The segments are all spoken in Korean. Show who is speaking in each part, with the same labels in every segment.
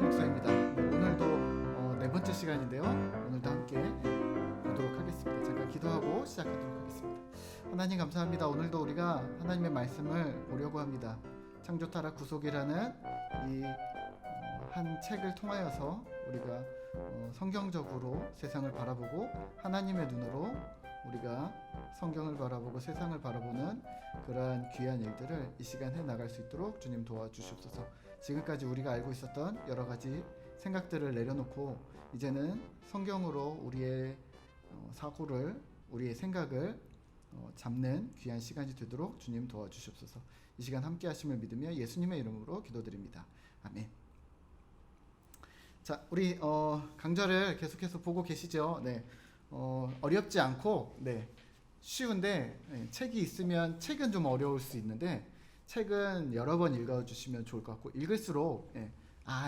Speaker 1: 목사입니다. 오늘도 네 번째 시간인데요. 오늘도 함께 보도록 하겠습니다. 잠깐 기도하고 시작하도록 하겠습니다. 하나님 감사합니다. 오늘도 우리가 하나님의 말씀을 보려고 합니다. 창조 타락 구속이라는 이 한 책을 통하여서 우리가 성경적으로 세상을 바라보고 하나님의 눈으로 우리가 성경을 바라보고 세상을 바라보는 그러한 귀한 일들을 이 시간 해나갈 수 있도록 주님 도와주시옵소서. 지금까지 우리가 알고 있었던 여러 가지 생각들을 내려놓고 이제는 성경으로 우리의 사고를, 우리의 생각을 잡는 귀한 시간이 되도록 주님 도와주시옵소서. 이 시간 함께 하심을 믿으며 예수님의 이름으로 기도드립니다. 아멘. 자, 우리 강좌를 계속해서 보고 계시죠? 네. 어렵지 않고 쉬운데 책이 있으면 책은 좀 어려울 수 있는데 책은 여러 번 읽어주시면 좋을 것 같고 읽을수록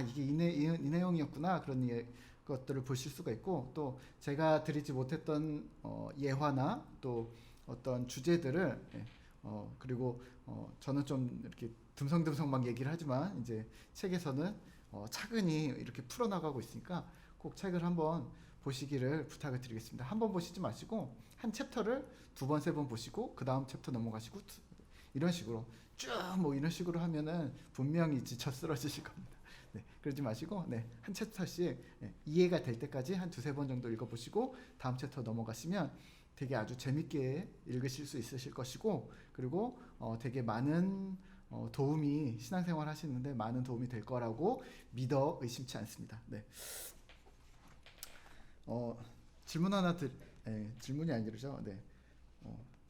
Speaker 1: 이게 이 내용이었구나 그런 것들을 보실 수가 있고 또 제가 드리지 못했던 예화나 또 어떤 주제들을 그리고 저는 좀 이렇게 듬성듬성 막 얘기를 하지만 이제 책에서는 차근히 이렇게 풀어나가고 있으니까 꼭 책을 한번 보시기를 부탁을 드리겠습니다. 한 번 보시지 마시고 한 챕터를 두 번, 세 번 보시고 그 다음 챕터 넘어가시고 이런 식으로 쭉 이런 식으로 하면은 분명히 지쳐 쓰러지실 겁니다. 네, 그러지 마시고 한 챕터씩 이해가 될 때까지 한 두세 번 정도 읽어보시고 다음 챕터 넘어가시면 되게 아주 재밌게 읽으실 수 있으실 것이고 그리고 되게 많은 도움이 신앙생활 하시는데 많은 도움이 될 거라고 믿어 의심치 않습니다. 네. 질문 하나 질문이 아니죠. 네.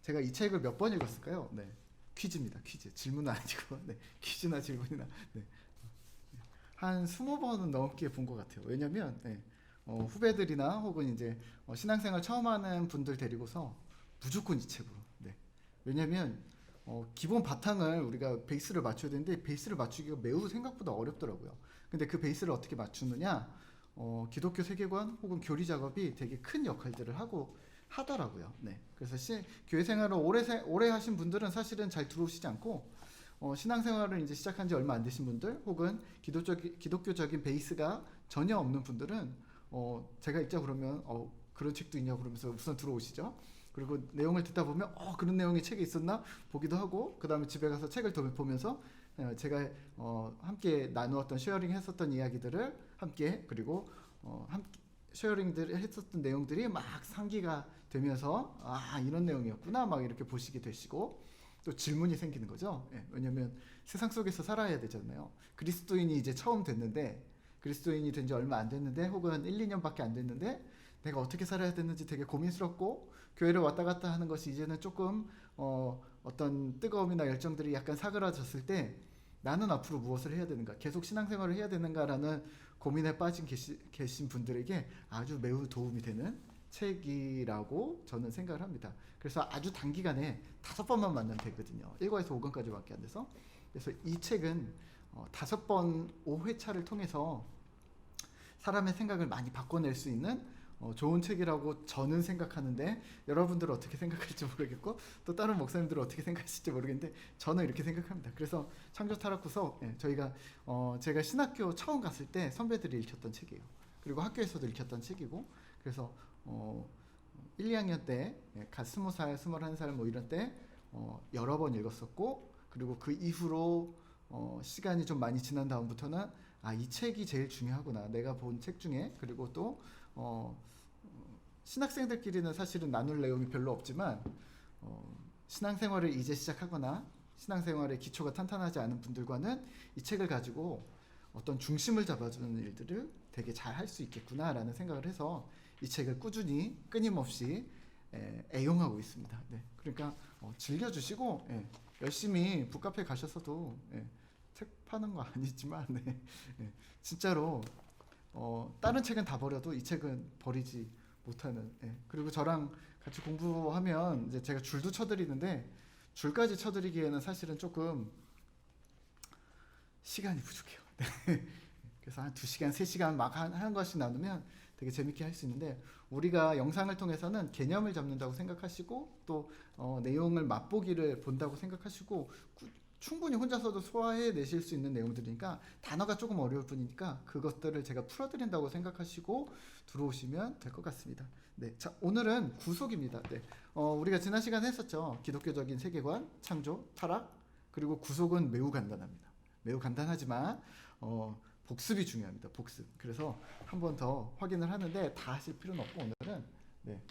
Speaker 1: 제가 이 책을 몇 번 읽었을까요? 네. 퀴즈입니다. 퀴즈. 질문은 아니고 퀴즈나 질문이나 한 20번은 넘게 본 것 같아요. 왜냐면 후배들이나 혹은 이제 신앙생활 처음 하는 분들 데리고서 무조건 이 책으로. 왜냐면 기본 바탕을 우리가 베이스를 맞춰야 되는데 베이스를 맞추기가 매우 생각보다 어렵더라고요. 근데 그 베이스를 어떻게 맞추느냐? 기독교 세계관 혹은 교리 작업이 되게 큰 역할들을 하더라고요. 그래서 교회 생활을 오래 하신 분들은 사실은 잘 들어오시지 않고 신앙생활을 이제 시작한 지 얼마 안 되신 분들 혹은 기독교적인 베이스가 전혀 없는 분들은 제가 읽자 그러면 그런 책도 있냐고 그러면서 우선 들어오시죠. 그리고 내용을 듣다 보면 그런 내용이 책에 있었나 보기도 하고 그 다음에 집에 가서 책을 더 보면서 제가 함께 나누었던 쉐어링 했었던 이야기들을 함께 그리고 함께 쉐어링들 했었던 내용들이 막 상기가 되면서 이런 내용이었구나 막 이렇게 보시게 되시고 또 질문이 생기는 거죠. 왜냐면 세상 속에서 살아야 되잖아요. 그리스도인이 이제 처음 됐는데 그리스도인이 된 지 얼마 안 됐는데 혹은 1, 2년밖에 안 됐는데 내가 어떻게 살아야 되는지 되게 고민스럽고 교회를 왔다 갔다 하는 것이 이제는 조금 어떤 뜨거움이나 열정들이 약간 사그라졌을 때 나는 앞으로 무엇을 해야 되는가 계속 신앙생활을 해야 되는가라는 고민에 빠진 계신 분들에게 아주 매우 도움이 되는 책이라고 저는 생각을 합니다. 그래서 아주 단기간에 5번만 만나면 되거든요. 1권에서 5권까지밖에 안 돼서. 그래서 이 책은 5번 5회차를 통해서 사람의 생각을 많이 바꿔낼 수 있는 좋은 책이라고 저는 생각하는데 여러분들은 어떻게 생각할지 모르겠고 또 다른 목사님들은 어떻게 생각하실지 모르겠는데 저는 이렇게 생각합니다. 그래서 창조 타락 구속 제가 신학교 처음 갔을 때 선배들이 읽혔던 책이에요. 그리고 학교에서도 읽혔던 책이고 그래서 1, 2학년 때 20살, 21살 뭐 이런 때 여러 번 읽었었고 그리고 그 이후로 시간이 좀 많이 지난 다음부터는 이 책이 제일 중요하구나 내가 본 책 중에. 그리고 또 신학생들끼리는 사실은 나눌 내용이 별로 없지만 신앙생활을 이제 시작하거나 신앙생활의 기초가 탄탄하지 않은 분들과는 이 책을 가지고 어떤 중심을 잡아주는 일들을 되게 잘 할 수 있겠구나 라는 생각을 해서 이 책을 꾸준히 끊임없이 애용하고 있습니다. 그러니까 즐겨주시고 열심히 북카페 가셔서도 책 파는 거 아니지만 진짜로 다른 책은 다 버려도 이 책은 버리지 못하는. 그리고 저랑 같이 공부하면 이제 제가 줄도 쳐드리는데 줄까지 쳐드리기에는 사실은 조금 시간이 부족해요. 그래서 한 2시간, 3시간 막 한 것씩 나누면 되게 재밌게 할 수 있는데 우리가 영상을 통해서는 개념을 잡는다고 생각하시고 또 내용을 맛보기를 본다고 생각하시고 충분히 혼자서도 소화해 내실 수 있는 내용들이니까 단어가 조금 어려울 뿐이니까 그것들을 제가 풀어드린다고 생각하시고 들어오시면 될 것 같습니다. 네, 자 오늘은 구속입니다. 네, 우리가 지난 시간에 했었죠. 기독교적인 세계관, 창조, 타락, 그리고 구속은 매우 간단합니다. 매우 간단하지만 복습이 중요합니다. 복습. 그래서 한 번 더 확인을 하는데 다 하실 필요는 없고 오늘은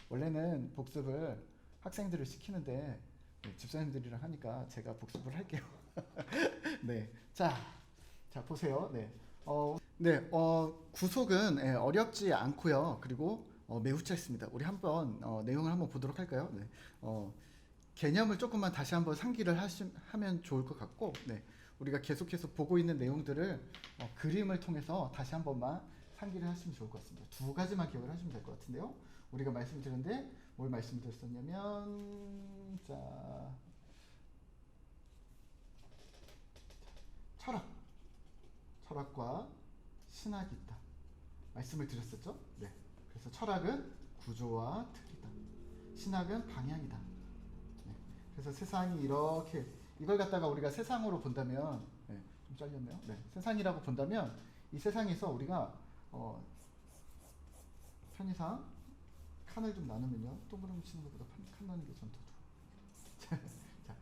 Speaker 1: 원래는 복습을 학생들을 시키는데 집사님들이랑 하니까 제가 복습을 할게요. 네, 자 보세요. 구속은 어렵지 않고요. 그리고 매우 짧습니다. 우리 한번 내용을 한번 보도록 할까요? 개념을 조금만 다시 한번 상기를 하면 좋을 것 같고, 우리가 계속해서 보고 있는 내용들을 그림을 통해서 다시 한 번만 상기를 하시면 좋을 것 같습니다. 두 가지만 기억을 하시면 될 것 같은데요. 우리가 말씀드렸는데 뭘 말씀드렸었냐면 철학과 신학이 있다 말씀을 드렸었죠. 그래서 철학은 구조와 틀이다. 신학은 방향이다. 그래서 세상이 이렇게 이걸 갖다가 우리가 세상으로 본다면 좀 잘렸네요. 세상이라고 본다면 이 세상에서 우리가 편의상 칸을 좀 나누면요. 동그라미 치는 것보다 칸 나누는 게 전 더 좋아요. 자,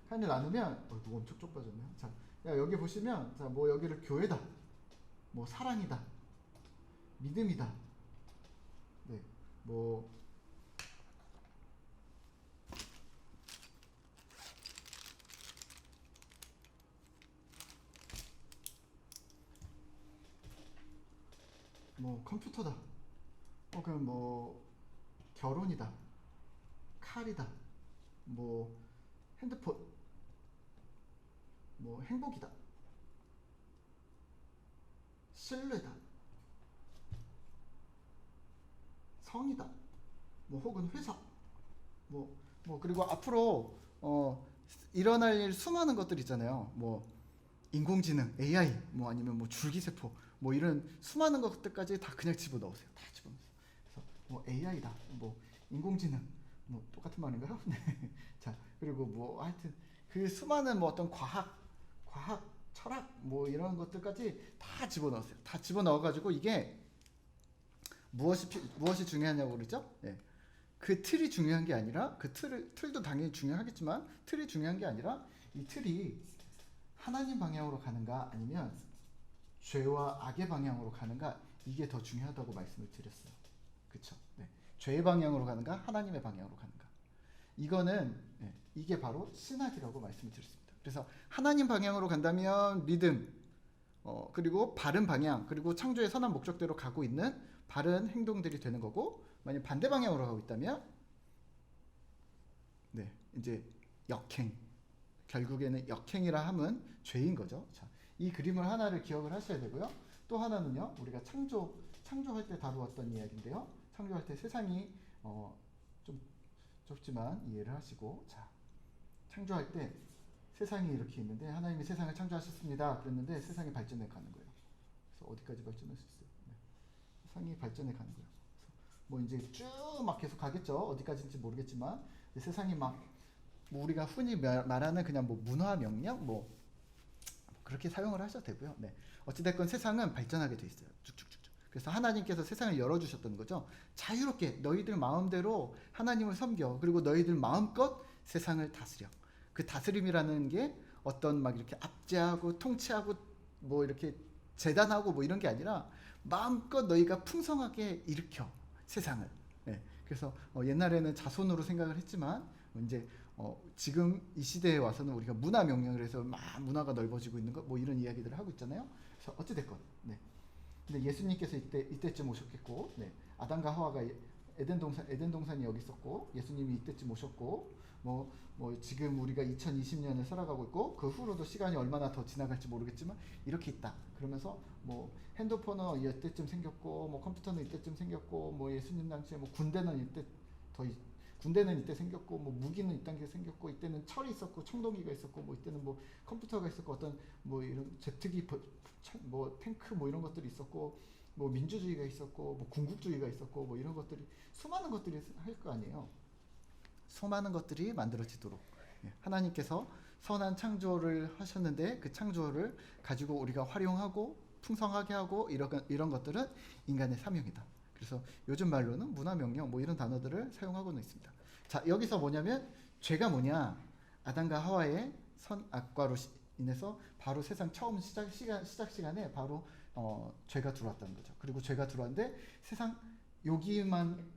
Speaker 1: 칸을 나누면 누구 엄청 쪽 빠졌네요. 자, 여기 보시면 뭐 여기를 교회다, 뭐 사랑이다, 믿음이다, 뭐 컴퓨터다, 혹은 뭐 결혼이다, 칼이다, 뭐 핸드폰, 뭐 행복이다, 신뢰다, 성이다, 뭐 혹은 회사, 그리고 앞으로 일어날 일 수많은 것들 있잖아요. 뭐 인공지능, AI, 뭐 아니면 뭐 줄기세포, 뭐 이런 수많은 것들까지 다 그냥 집어넣으세요. 다 집어넣으세요. 그래서 뭐 AI다, 뭐 인공지능, 뭐 똑같은 말인가요? 자, 그리고 뭐 하여튼 그 수많은 뭐 어떤 과학, 철학, 뭐 이런 것들까지 다 집어넣으세요. 다 집어넣어가지고 이게 무엇이 중요하냐고 그러죠? 그 틀이 중요한 게 아니라 그 틀도 당연히 중요하겠지만 틀이 중요한 게 아니라 이 틀이 하나님 방향으로 가는가 아니면 죄와 악의 방향으로 가는가, 이게 더 중요하다고 말씀을 드렸어요. 그쵸? 죄의 방향으로 가는가 하나님의 방향으로 가는가, 이거는 이게 바로 신학이라고 말씀을 드렸습니다. 그래서 하나님 방향으로 간다면 믿음, 그리고 바른 방향, 그리고 창조의 선한 목적대로 가고 있는 바른 행동들이 되는 거고, 만약 반대 방향으로 가고 있다면 이제 역행, 결국에는 역행이라 함은 죄인 거죠. 자, 이 그림을 하나를 기억을 하셔야 되고요. 또 하나는요, 우리가 창조할 때 다루었던 이야기인데요. 창조할 때 세상이 좀 좁지만 이해를 하시고, 자, 창조할 때 세상이 이렇게 있는데 하나님이 세상을 창조하셨습니다. 그랬는데 세상이 발전해 가는 거예요. 그래서 어디까지 발전할 수 있어요? 세상이 발전해 가는 거예요. 그래서 뭐 이제 쭉 막 계속 가겠죠. 어디까지인지 모르겠지만 세상이 막 뭐 우리가 흔히 말하는 그냥 뭐 문화 명령 뭐 그렇게 사용을 하셔도 되고요. 어찌됐건 세상은 발전하게 돼 있어요. 쭉쭉쭉쭉. 그래서 하나님께서 세상을 열어주셨던 거죠. 자유롭게 너희들 마음대로 하나님을 섬겨. 그리고 너희들 마음껏 세상을 다스려. 그 다스림이라는 게 어떤 막 이렇게 압제하고 통치하고 뭐 이렇게 재단하고 뭐 이런 게 아니라 마음껏 너희가 풍성하게 일으켜 세상을. 그래서 옛날에는 자손으로 생각을 했지만 이제 지금 이 시대에 와서는 우리가 문화 명령을 해서 막 문화가 넓어지고 있는 것 뭐 이런 이야기들을 하고 있잖아요. 그래서 어찌 됐건 근데 예수님께서 이때쯤 오셨겠고, 아담과 하와가 에덴 동산이 여기 있었고, 예수님이 이때쯤 오셨고, 뭐 지금 우리가 2020년을 살아가고 있고, 그 후로도 시간이 얼마나 더 지나갈지 모르겠지만 이렇게 있다. 그러면서 뭐 핸드폰은 이때쯤 생겼고, 뭐 컴퓨터는 이때쯤 생겼고, 뭐 예수님 당시에 뭐 군대는 이때 생겼고, 뭐 무기는 이때 생겼고, 이때는 철이 있었고, 청동기가 있었고, 뭐 이때는 뭐 컴퓨터가 있었고, 어떤 뭐 이런 제트기, 뭐 탱크 뭐 이런 것들이 있었고, 뭐 민주주의가 있었고, 뭐 군국주의가 있었고, 뭐 이런 것들이 수많은 것들이 할 거 아니에요. 수많은 것들이 만들어지도록 하나님께서 선한 창조를 하셨는데 그 창조를 가지고 우리가 활용하고 풍성하게 하고 이런 것들은 인간의 사명이다. 그래서 요즘 말로는 문화명령 뭐 이런 단어들을 사용하고는 있습니다. 자, 여기서 뭐냐면 죄가 뭐냐? 아담과 하와의 선악과로 인해서 바로 세상 처음 시작 시간에 바로 죄가 들어왔다는 거죠. 그리고 죄가 들어왔는데 세상 여기만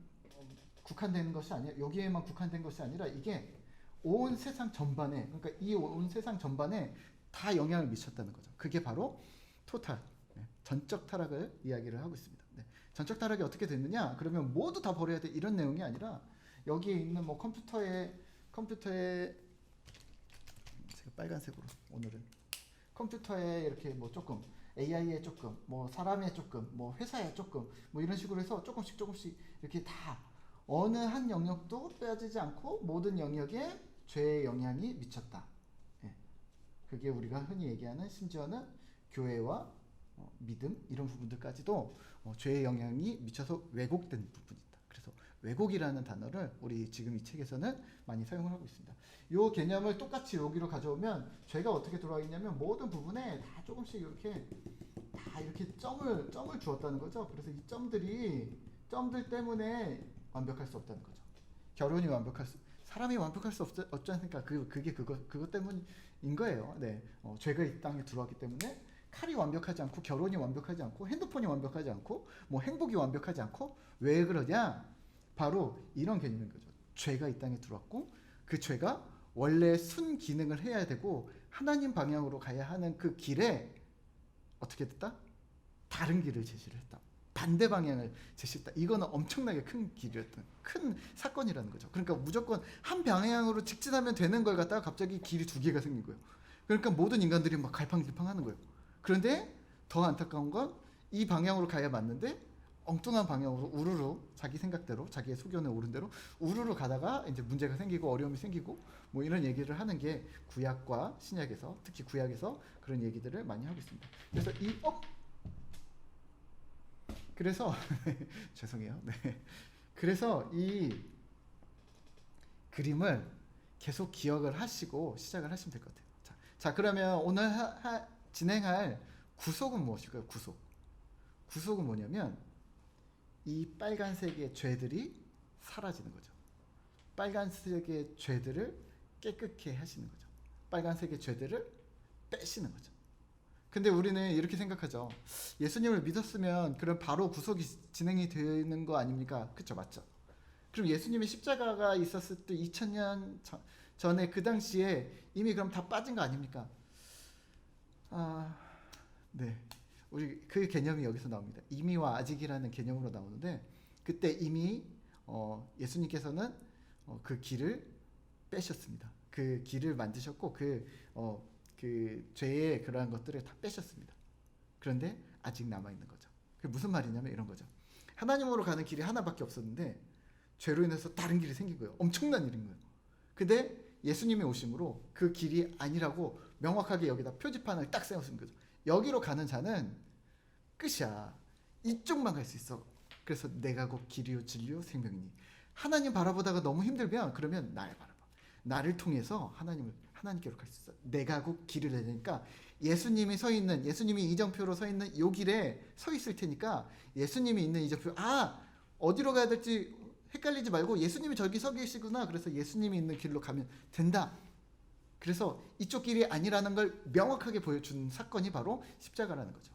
Speaker 1: 국한되는 것이 아니라 여기에만 국한된 것이 아니라 이게 온 세상 전반에, 그러니까 이 온 세상 전반에 다 영향을 미쳤다는 거죠. 그게 바로 토탈, 전적 타락을 이야기를 하고 있습니다. 전적 타락이 어떻게 됐느냐? 그러면 모두 다 버려야 돼 이런 내용이 아니라 여기에 있는 뭐 컴퓨터에 제가 빨간색으로 오늘은 컴퓨터에 이렇게 뭐 조금 AI에 조금 뭐 사람에 조금 뭐 회사에 조금 뭐 이런 식으로 해서 조금씩 이렇게 다 어느 한 영역도 빼앗지 않고 모든 영역에 죄의 영향이 미쳤다. 그게 우리가 흔히 얘기하는 심지어는 교회와 믿음 이런 부분들까지도 죄의 영향이 미쳐서 왜곡된 부분이 있다. 그래서 왜곡이라는 단어를 우리 지금 이 책에서는 많이 사용을 하고 있습니다. 이 개념을 똑같이 여기로 가져오면 죄가 어떻게 들어와 있냐면 모든 부분에 다 조금씩 이렇게 다 이렇게 점을 주었다는 거죠. 그래서 이 점들 때문에 완벽할 수 없다는 거죠. 결혼이 사람이 완벽할 수 없지 않습니까? 그게 그것 때문인 거예요. 네, 죄가 이 땅에 들어왔기 때문에 칼이 완벽하지 않고 결혼이 완벽하지 않고 핸드폰이 완벽하지 않고 뭐 행복이 완벽하지 않고 왜 그러냐? 바로 이런 개념인 거죠. 죄가 이 땅에 들어왔고 그 죄가 원래 순 기능을 해야 되고 하나님 방향으로 가야 하는 그 길에 어떻게 됐다? 다른 길을 제시를 했다. 반대 방향을 제시했다. 이거는 엄청나게 큰 길이었던 큰 사건이라는 거죠. 그러니까 무조건 한 방향으로 직진하면 되는 걸 갖다가 갑자기 길이 두 개가 생긴 거예요. 그러니까 모든 인간들이 막 갈팡질팡하는 거예요. 그런데 더 안타까운 건 이 방향으로 가야 맞는데 엉뚱한 방향으로 우르르 자기 생각대로 자기의 소견에 오른 대로 우르르 가다가 이제 문제가 생기고 어려움이 생기고 뭐 이런 얘기를 하는 게 구약과 신약에서 특히 구약에서 그런 얘기들을 많이 하고 있습니다. 그래서 죄송해요. 네. 그래서 이 그림을 계속 기억을 하시고 시작을 하시면 될 것 같아요. 자 그러면 오늘 진행할 구속은 무엇일까요? 구속은 뭐냐면 이 빨간색의 죄들이 사라지는 거죠. 빨간색의 죄들을 깨끗게 하시는 거죠. 빨간색의 죄들을 빼시는 거죠. 근데 우리는 이렇게 생각하죠. 예수님을 믿었으면 그럼 바로 구속이 진행이 되는 거 아닙니까? 그쵸, 맞죠? 그럼 예수님의 십자가가 있었을 때 2000년 전에 그 당시에 이미 그럼 다 빠진 거 아닙니까? 네. 우리 그 개념이 여기서 나옵니다. 이미와 아직이라는 개념으로 나오는데 그때 이미 예수님께서는 그 길을 빼셨습니다. 그 길을 만드셨고 그 죄의 그러한 것들을 다 빼셨습니다. 그런데 아직 남아있는 거죠. 그게 무슨 말이냐면 이런 거죠. 하나님으로 가는 길이 하나밖에 없었는데 죄로 인해서 다른 길이 생긴 거예요. 엄청난 일인 거예요. 근데 예수님의 오심으로 그 길이 아니라고 명확하게 여기다 표지판을 딱 세우신 거죠. 여기로 가는 자는 끝이야. 이쪽만 갈 수 있어. 그래서 내가 곧 길이요 진리요 생명이니. 하나님 바라보다가 너무 힘들면 그러면 나를 바라봐. 나를 통해서 하나님께로 갈 수 있어. 내가 곧 길을 내니까 예수님이 이정표로 서 있는 요 길에 서 있을 테니까 예수님이 있는 이정표 어디로 가야 될지 헷갈리지 말고 예수님이 저기 서 계시구나. 그래서 예수님이 있는 길로 가면 된다. 그래서 이쪽 길이 아니라는 걸 명확하게 보여준 사건이 바로 십자가라는 거죠.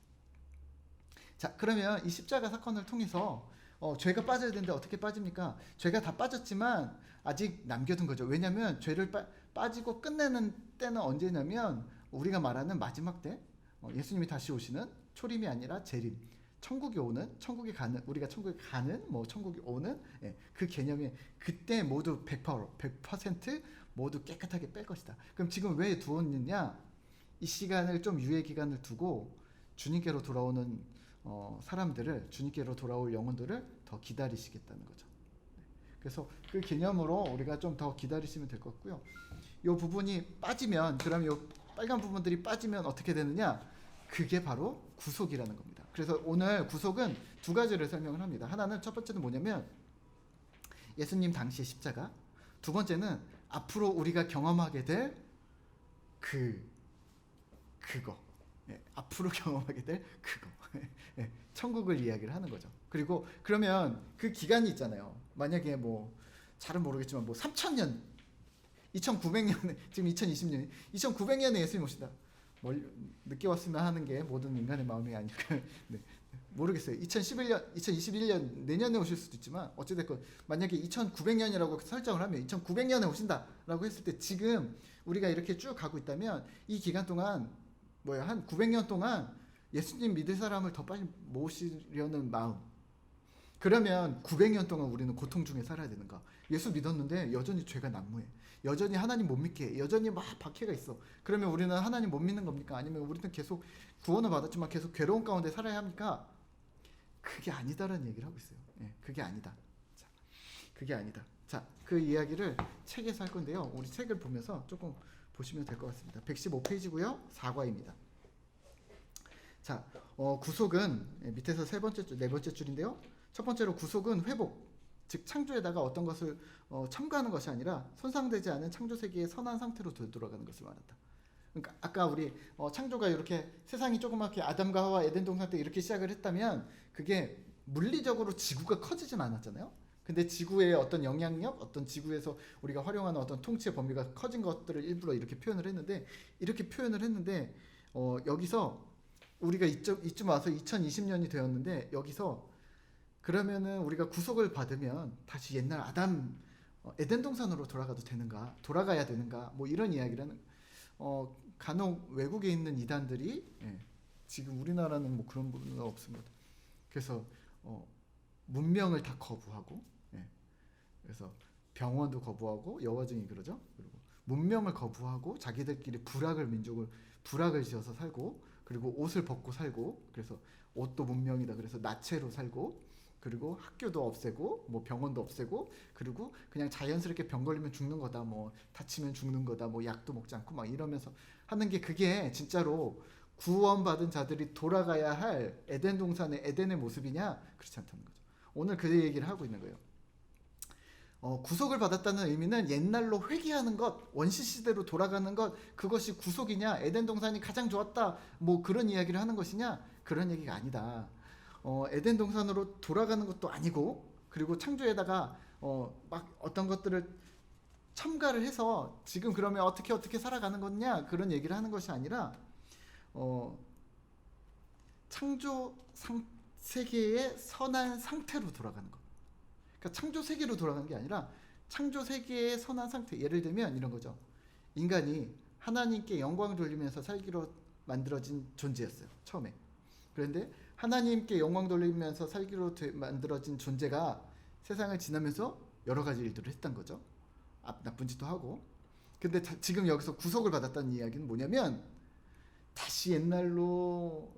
Speaker 1: 자, 그러면 이 십자가 사건을 통해서 죄가 빠져야 되는데 어떻게 빠집니까? 죄가 다 빠졌지만 아직 남겨둔 거죠. 왜냐하면 죄를 빠지고 끝내는 때는 언제냐면 우리가 말하는 마지막 때 예수님이 다시 오시는 초림이 아니라 재림. 우리가 천국에 가는 천국에 오는 그 개념이 그때 모두 100% 모두 깨끗하게 뺄 것이다. 그럼 지금 왜 두었느냐? 이 시간을 좀 유예 기간을 두고 주님께로 돌아오는 사람들을, 주님께로 돌아올 영혼들을 더 기다리시겠다는 거죠. 그래서 그 개념으로 우리가 좀 더 기다리시면 될 것 같고요. 이 부분이 빠지면, 그럼 이 빨간 부분들이 빠지면 어떻게 되느냐? 그게 바로 구속이라는 겁니다. 그래서 오늘 구속은 두 가지를 설명을 합니다. 하나는 첫 번째는 뭐냐면 예수님 당시의 십자가, 두 번째는 앞으로 우리가 경험하게 될 그거. 예, 앞으로 경험하게 될 그거. 예, 천국을 이야기를 하는 거죠. 그리고 그러면 그 기간이 있잖아요. 만약에 뭐 잘은 모르겠지만 뭐 3000년, 2900년에 지금 2020년, 2900년에 예수님 오신다. 늦게 왔으면 하는 게 모든 인간의 마음이 아닐까. 네. 모르겠어요. 2021년 내년에 오실 수도 있지만 어찌됐건 만약에 2900년이라고 설정을 하면 2900년에 오신다라고 했을 때 지금 우리가 이렇게 쭉 가고 있다면 이 기간 동안 한 900년 동안 예수님 믿을 사람을 더 빨리 모시려는 마음. 그러면 900년 동안 우리는 고통 중에 살아야 되는가? 예수 믿었는데 여전히 죄가 난무해. 여전히 하나님 못 믿게 해. 여전히 막 박해가 있어. 그러면 우리는 하나님 못 믿는 겁니까? 아니면 우리는 계속 구원을 받았지만 계속 괴로운 가운데 살아야 합니까? 그게 아니다라는 얘기를 하고 있어요. 예, 그게 아니다. 자, 그게 아니다. 자, 그 이야기를 책에서 할 건데요. 우리 책을 보면서 조금 보시면 될 것 같습니다. 115페이지고요. 4과입니다. 자, 구속은 밑에서 네 번째 줄인데요. 첫 번째로 구속은 회복, 즉 창조에다가 어떤 것을 첨가하는 것이 아니라 손상되지 않은 창조 세계의 선한 상태로 되돌아가는 것을 말한다. 그러니까 아까 우리 창조가 이렇게 세상이 조그맣게 아담과 하와 에덴 동산 때 이렇게 시작을 했다면 그게 물리적으로 지구가 커지진 않았잖아요. 근데 지구의 어떤 영향력, 어떤 지구에서 우리가 활용하는 어떤 통치의 범위가 커진 것들을 일부러 이렇게 표현을 했는데 여기서 우리가 이쯤 와서 2020년이 되었는데 여기서 그러면은 우리가 구속을 받으면 다시 옛날 아담 에덴 동산으로 돌아가야 되는가 뭐 이런 이야기를 간혹 외국에 있는 이단들이 지금 우리나라는 뭐 그런 부분은 없습니다. 그래서 문명을 다 거부하고 그래서 병원도 거부하고 여화증이 그러죠. 그리고 문명을 거부하고 자기들끼리 부락을 지어서 살고 그리고 옷을 벗고 살고 그래서 옷도 문명이다. 그래서 나체로 살고 그리고 학교도 없애고 뭐 병원도 없애고 그리고 그냥 자연스럽게 병 걸리면 죽는 거다. 뭐 다치면 죽는 거다. 뭐 약도 먹지 않고 막 이러면서 하는 게 그게 진짜로 구원받은 자들이 돌아가야 할 에덴 동산의 에덴의 모습이냐? 그렇지 않다는 거죠. 오늘 그 얘기를 하고 있는 거예요. 구속을 받았다는 의미는 옛날로 회귀하는 것, 원시시대로 돌아가는 것, 그것이 구속이냐, 에덴 동산이 가장 좋았다, 뭐 그런 이야기를 하는 것이냐, 그런 얘기가 아니다. 에덴 동산으로 돌아가는 것도 아니고, 그리고 창조에다가 막 어떤 것들을 첨가를 해서 지금 그러면 어떻게 살아가는 거냐, 그런 얘기를 하는 것이 아니라 창조 세계의 선한 상태로 돌아가는 것. 그러니까 창조 세계로 돌아가는 게 아니라 창조 세계의 선한 상태. 예를 들면 이런 거죠. 인간이 하나님께 영광을 돌리면서 살기로 만들어진 존재였어요. 처음에. 그런데 하나님께 영광 돌리면서 살기로 만들어진 존재가 세상을 지나면서 여러 가지 일들을 했던 거죠. 나쁜 짓도 하고. 근데 지금 여기서 구속을 받았다는 이야기는 뭐냐면 다시 옛날로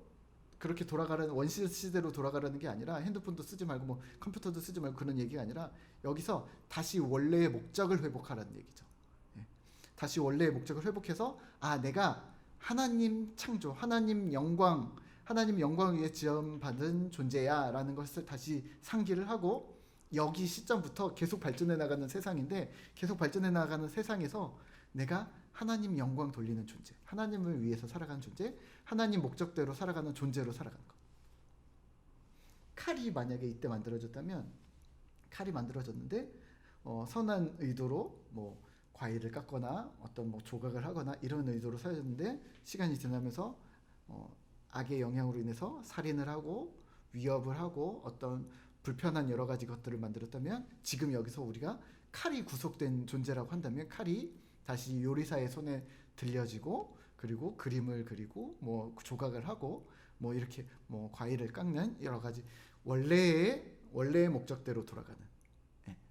Speaker 1: 그렇게 돌아가라는 원시 시대로 돌아가라는 게 아니라 핸드폰도 쓰지 말고 뭐 컴퓨터도 쓰지 말고 그런 얘기가 아니라 여기서 다시 원래의 목적을 회복하라는 얘기죠. 다시 원래의 목적을 회복해서 내가 하나님 창조, 하나님 영광 위에 지음받은 존재야라는 것을 다시 상기를 하고 여기 시점부터 계속 발전해 나가는 세상인데 계속 발전해 나가는 세상에서 내가 하나님 영광 돌리는 존재, 하나님을 위해서 살아가는 존재, 하나님 목적대로 살아가는 존재로 살아가는 것. 칼이 만약에 이때 만들어졌다면 칼이 만들어졌는데 선한 의도로 뭐 과일을 깎거나 어떤 뭐 조각을 하거나 이런 의도로 사용했는데 시간이 지나면서 악의 영향으로 인해서 살인을 하고 위협을 하고 어떤 불편한 여러 가지 것들을 만들었다면 지금 여기서 우리가 칼이 구속된 존재라고 한다면 칼이 다시 요리사의 손에 들려지고 그리고 그림을 그리고 뭐 조각을 하고 뭐 이렇게 뭐 과일을 깎는 여러 가지 원래의 목적대로 돌아가는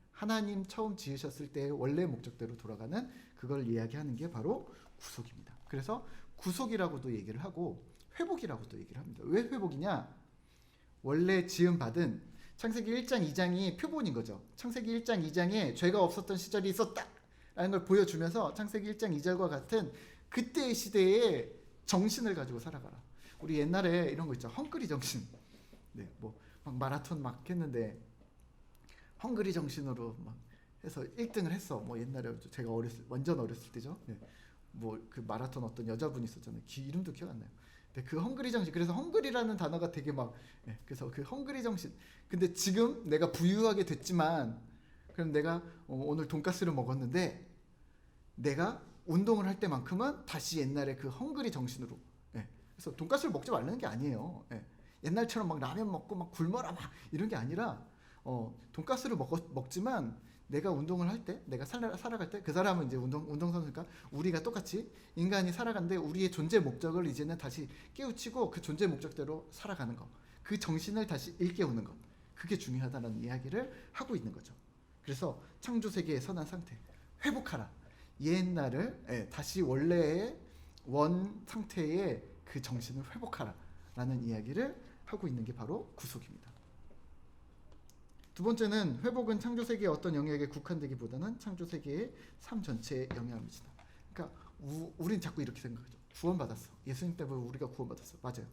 Speaker 1: 하나님 처음 지으셨을 때의 원래의 목적대로 돌아가는 그걸 이야기하는 게 바로 구속입니다. 그래서 구속이라고도 얘기를 하고 회복이라고도 얘기를 합니다. 왜 회복이냐? 원래 지음받은 창세기 1장 2장이 표본인 거죠. 창세기 1장 2장에 죄가 없었던 시절이 있었다 라는 걸 보여주면서 창세기 1장 2절과 같은 그때의 시대의 정신을 가지고 살아가라. 우리 옛날에 이런 거 있죠. 헝그리 정신. 뭐 막 마라톤 막 했는데 헝그리 정신으로 막 해서 1등을 했어. 뭐 옛날에 제가 완전 어렸을 때죠. 네. 뭐 그 마라톤 어떤 여자분이 있었잖아요. 이름도 기억 안 나요. 근데 그 헝그리 정신, 그래서 헝그리라는 단어가 되게 막, 그래서 그 헝그리 정신. 근데 지금 내가 부유하게 됐지만, 그럼 내가 오늘 돈가스를 먹었는데 내가 운동을 할 때만큼은 다시 옛날에 그 헝그리 정신으로. 그래서 돈가스를 먹지 말라는 게 아니에요. 옛날처럼 막 라면 먹고 막 굶어라 막 이런 게 아니라 돈가스를 먹지만 내가 운동을 할 때, 내가 살아갈 때, 그 사람은 이제 운동선수니까 우리가 똑같이 인간이 살아가는데 우리의 존재 목적을 이제는 다시 깨우치고 그 존재 목적대로 살아가는 거, 그 정신을 다시 일깨우는 것, 그게 중요하다는 이야기를 하고 있는 거죠. 그래서 창조 세계의 선한 상태, 회복하라. 옛날을 다시 원래의 원 상태의 그 정신을 회복하라 라는 이야기를 하고 있는 게 바로 구속입니다. 두 번째는 회복은 창조 세계의 어떤 영역에 국한되기보다는 창조 세계의 삶 전체에 영향을 미친다. 그러니까 우린 자꾸 이렇게 생각하죠. 구원받았어. 예수님 때문에 우리가 구원받았어. 맞아요.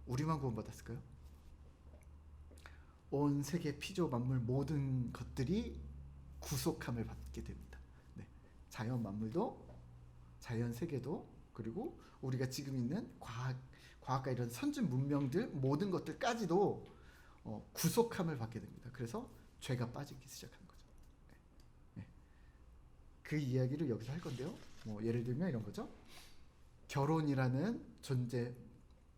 Speaker 1: 우리만 구원받았을까요? 온 세계 피조 만물 모든 것들이 구속함을 받게 됩니다. 네. 자연 만물도, 자연 세계도, 그리고 우리가 지금 있는 과학과 이런 선진 문명들 모든 것들까지도 구속함을 받게 됩니다. 그래서 죄가 빠지기 시작하는 거죠. 네. 그 이야기를 여기서 할 건데요. 뭐 예를 들면 이런 거죠. 결혼이라는 존재,